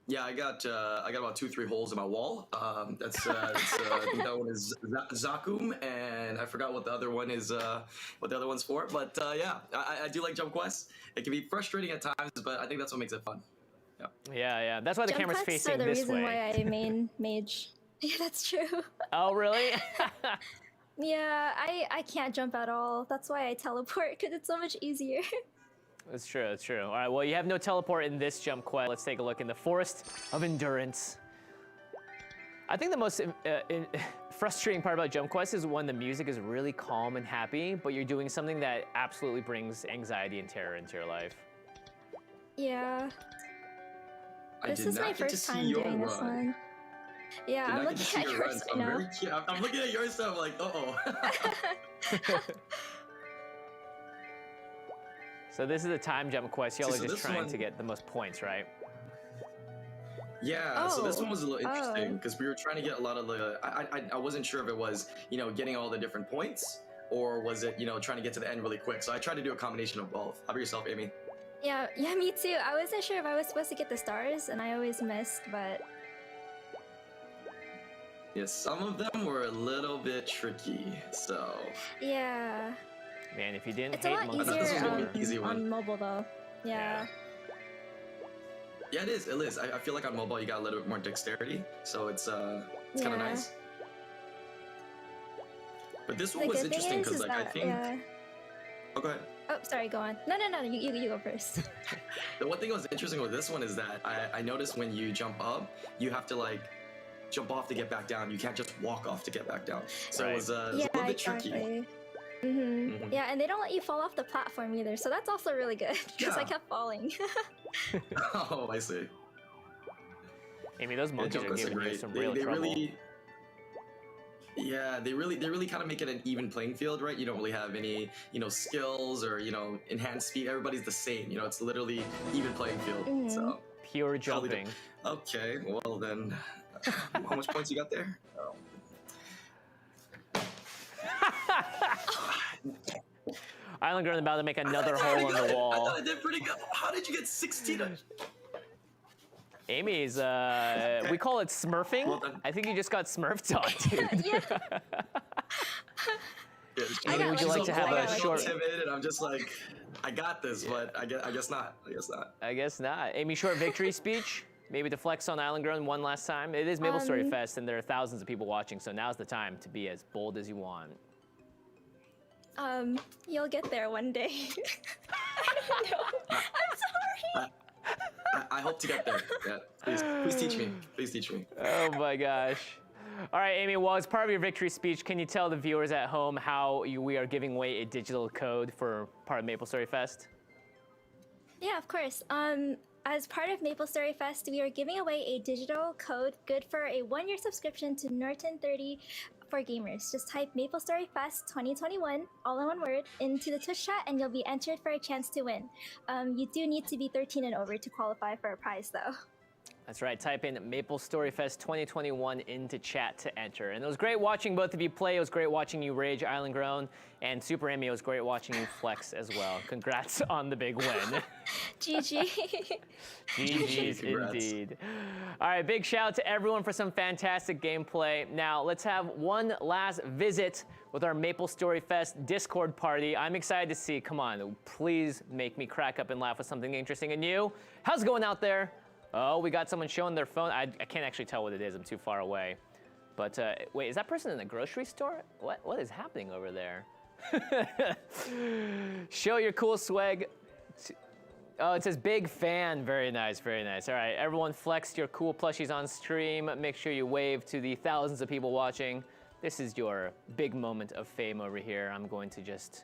Yeah, I got about 2-3 holes in my wall. I think that one is Zakum, and I forgot what the other one is. What the other one's for? But yeah, I do like jump quests. It can be frustrating at times, but I think that's what makes it fun. Yeah. Yeah. That's why the camera's facing the this reason way. why I main mage. Yeah, that's true. Oh, really? Yeah, I can't jump at all. That's why I teleport, because it's so much easier. That's true. All right, well, you have no teleport in this jump quest. Let's take a look in the Forest of Endurance. I think the most frustrating part about jump quests is when the music is really calm and happy, but you're doing something that absolutely brings anxiety and terror into your life. Yeah. This is my first time doing this one. Yeah, I'm looking at yours right now. I'm looking at yours, so I'm like, uh-oh. So this is a time jump quest. Y'all are So just this trying one- to get the most points, right? Yeah, so this one was a little interesting because we were trying to get a lot of the. I wasn't sure if it was, you know, getting all the different points, or was it, you know, trying to get to the end really quick. So I tried to do a combination of both. How about yourself, Amy? Yeah, me too. I wasn't sure if I was supposed to get the stars, and I always missed, but. Yes, some of them were a little bit tricky, so. Yeah. Man, if you didn't It's a lot easier on mobile though. Yeah. Yeah, it is. I feel like on mobile you got a little bit more dexterity, so it's kind of nice. But this one was interesting because, like, I think. Yeah. Oh, go ahead. Oh, sorry. Go on. No. You go first. The one thing that was interesting with this one is that I noticed when you jump up, you have to like jump off to get back down. You can't just walk off to get back down. So it was a little bit tricky. Yeah, and they don't let you fall off the platform either, so that's also really good because I kept falling. Oh, I see. Amy, those monkeys are giving you some real trouble. Really, yeah, they really kind of make it an even playing field, right? You don't really have any, you know, skills or, you know, enhanced speed. Everybody's the same. You know, it's literally even playing field. So pure jumping. Okay, well then, how much points you got there? Island Girl about to make another hole in the I wall. thought I did pretty good. How did you get 16? Amy's, we call it smurfing. Well done. I think you just got smurfed on, dude. Amy, would you like to have a short... timid, and I'm just like, I got this, but I guess not. I guess not. I guess not. Amy, short victory speech? Maybe to flex on Island Girl one last time? It is MapleStory Fest, and there are thousands of people watching, so now's the time to be as bold as you want. You'll get there one day. I don't know. I'm sorry. I hope to get there. Yeah, please teach me. Please teach me. Oh my gosh. All right, Amy, well, as part of your victory speech, can you tell the viewers at home how we are giving away a digital code for part of MapleStory Fest? Yeah, of course. As part of MapleStory Fest, we are giving away a digital code good for a 1-year subscription to Norton 30 for gamers. Just type MapleStory Fest 2021, all in one word, into the Twitch chat, and you'll be entered for a chance to win. You do need to be 13 and over to qualify for a prize, though. That's right, type in MapleStory Fest 2021 into chat to enter. And it was great watching both of you play. It was great watching you rage, Island Grown, and Super Amy, it was great watching you flex as well. Congrats on the big win. GG. GG's indeed. All right, big shout out to everyone for some fantastic gameplay. Now, let's have one last visit with our MapleStory Fest Discord party. I'm excited to see, come on, please make me crack up and laugh with something interesting and new. How's it going out there? Oh, we got someone showing their phone. I can't actually tell what it is. I'm too far away. But wait, is that person in the grocery store? What is happening over there? Show your cool swag. Oh, it says big fan. Very nice, very nice. All right, everyone flex your cool plushies on stream. Make sure you wave to the thousands of people watching. This is your big moment of fame over here. I'm going to just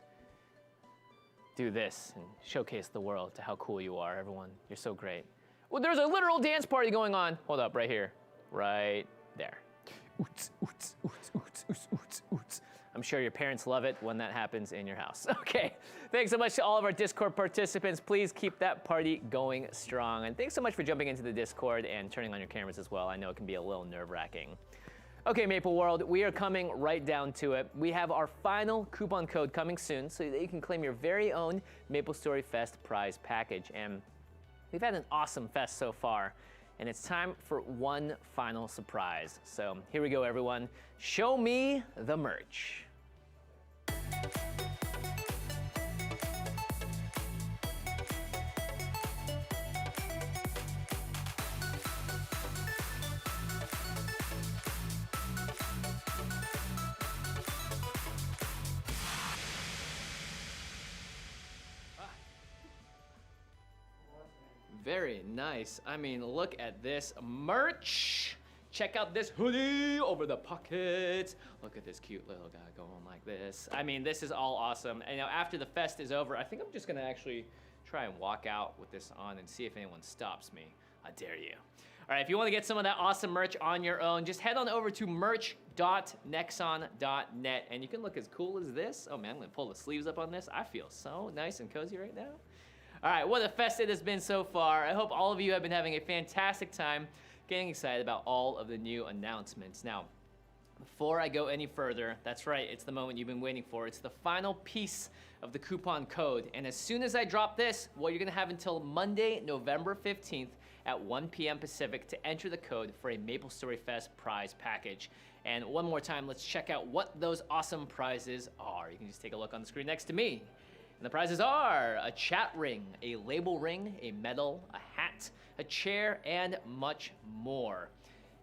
do this and showcase the world to how cool you are, everyone. You're so great. Well, there's a literal dance party going on. Hold up, right here. Right there. Oots, oots, oots, oots, oots, oots, oots. I'm sure your parents love it when that happens in your house. Okay, thanks so much to all of our Discord participants. Please keep that party going strong. And thanks so much for jumping into the Discord and turning on your cameras as well. I know it can be a little nerve-wracking. Okay, Maple World, we are coming right down to it. We have our final coupon code coming soon so that you can claim your very own MapleStory Fest prize package. And we've had an awesome fest so far, and it's time for one final surprise. So here we go, everyone. Show me the merch. Very nice. I mean, look at this merch. Check out this hoodie over the pockets. Look at this cute little guy going like this. I mean, this is all awesome. And now after the fest is over, I think I'm just gonna actually try and walk out with this on and see if anyone stops me. I dare you. All right, if you wanna get some of that awesome merch on your own, just head on over to merch.nexon.net and you can look as cool as this. Oh man, I'm gonna pull the sleeves up on this. I feel so nice and cozy right now. All right, what a fest it has been so far. I hope all of you have been having a fantastic time getting excited about all of the new announcements. Now, before I go any further, that's right, it's the moment you've been waiting for. It's the final piece of the coupon code. And as soon as I drop this, well, you're gonna have until Monday, November 15th at 1 p.m. Pacific to enter the code for a MapleStory Fest prize package. And one more time, let's check out what those awesome prizes are. You can just take a look on the screen next to me. And the prizes are a chat ring, a label ring, a medal, a hat, a chair, and much more.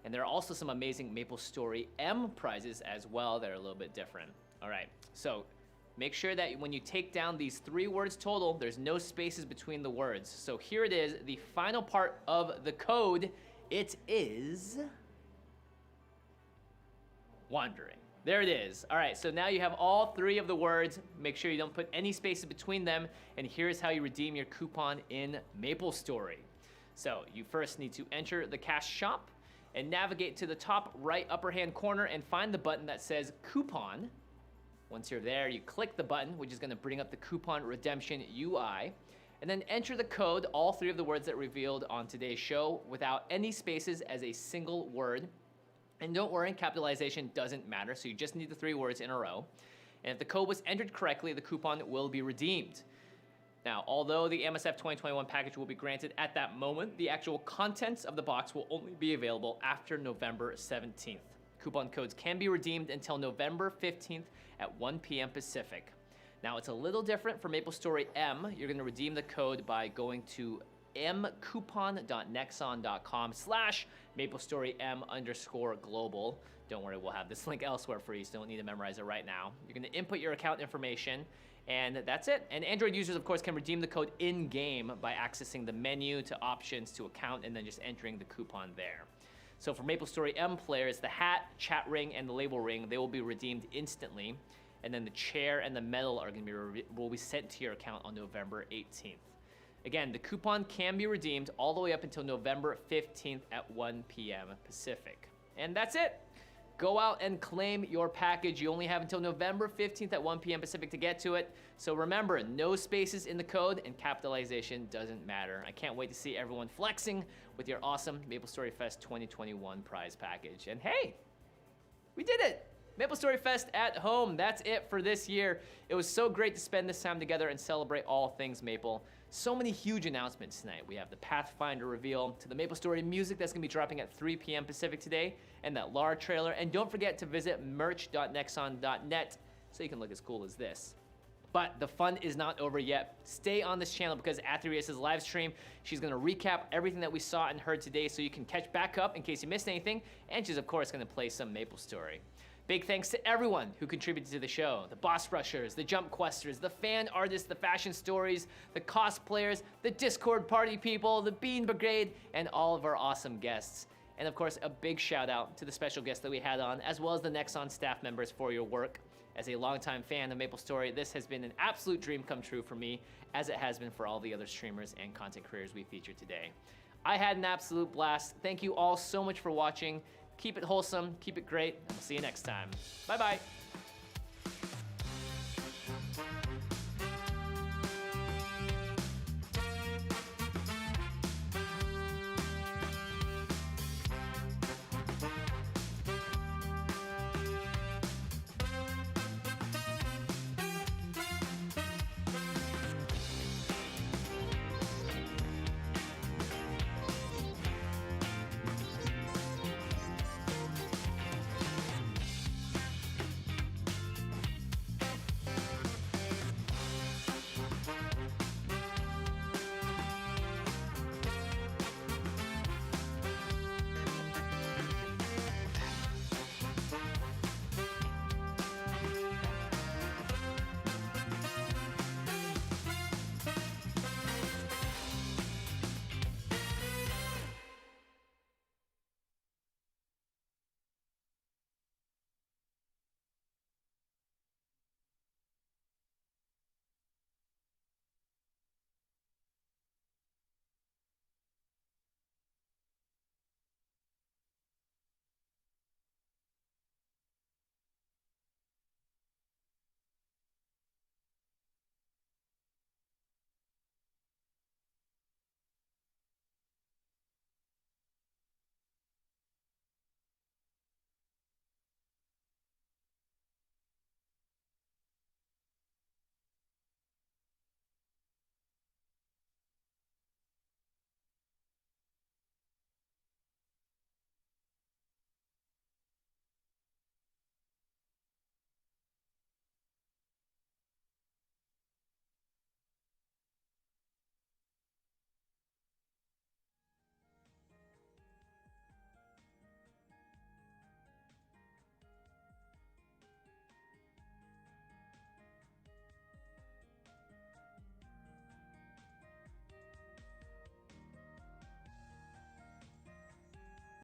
And there are also some amazing MapleStory M prizes as well that are a little bit different. All right, so make sure that when you take down these 3 words total, there's no spaces between the words. So here it is, the final part of the code. It is wandering. There it is. All right, so now you have all 3 of the words. Make sure you don't put any spaces between them. And here's how you redeem your coupon in MapleStory. So you first need to enter the cash shop and navigate to the top right upper hand corner and find the button that says coupon. Once you're there, you click the button, which is gonna bring up the coupon redemption UI, and then enter the code, all 3 of the words that revealed on today's show without any spaces as a single word. And don't worry, capitalization doesn't matter, so you just need the 3 words in a row. And if the code was entered correctly, the coupon will be redeemed. Now, although the MSF 2021 package will be granted at that moment, the actual contents of the box will only be available after November 17th. Coupon codes can be redeemed until November 15th at 1 p.m. Pacific. Now, it's a little different for MapleStory M. You're going to redeem the code by going to mcoupon.nexon.com/MapleStoryM_global. Don't worry, we'll have this link elsewhere for you, so don't need to memorize it right now. You're going to input your account information, and that's it. And Android users, of course, can redeem the code in-game by accessing the menu to options to account and then just entering the coupon there. So for MapleStory M players, the hat, chat ring, and the label ring, they will be redeemed instantly. And then the chair and the medal are going to will be sent to your account on November 18th. Again, the coupon can be redeemed all the way up until November 15th at 1 p.m. Pacific. And that's it. Go out and claim your package. You only have until November 15th at 1 p.m. Pacific to get to it. So remember, no spaces in the code, and capitalization doesn't matter. I can't wait to see everyone flexing with your awesome MapleStory Fest 2021 prize package. And hey, we did it! MapleStory Fest at home. That's it for this year. It was so great to spend this time together and celebrate all things Maple. So many huge announcements tonight. We have the Pathfinder reveal, to the MapleStory music that's going to be dropping at 3 p.m. Pacific today, and that Lara trailer. And don't forget to visit merch.nexon.net so you can look as cool as this. But the fun is not over yet. Stay on this channel because at Ria's live stream, she's going to recap everything that we saw and heard today so you can catch back up in case you missed anything. And she's, of course, going to play some MapleStory. Big thanks to everyone who contributed to the show. The boss rushers, the jump questers, the fan artists, the fashion stories, the cosplayers, the Discord party people, the Bean Brigade, and all of our awesome guests. And of course, a big shout out to the special guests that we had on, as well as the Nexon staff members for your work. As a longtime fan of MapleStory, this has been an absolute dream come true for me, as it has been for all the other streamers and content creators we featured today. I had an absolute blast. Thank you all so much for watching. Keep it wholesome, keep it great, and we'll see you next time. Bye-bye.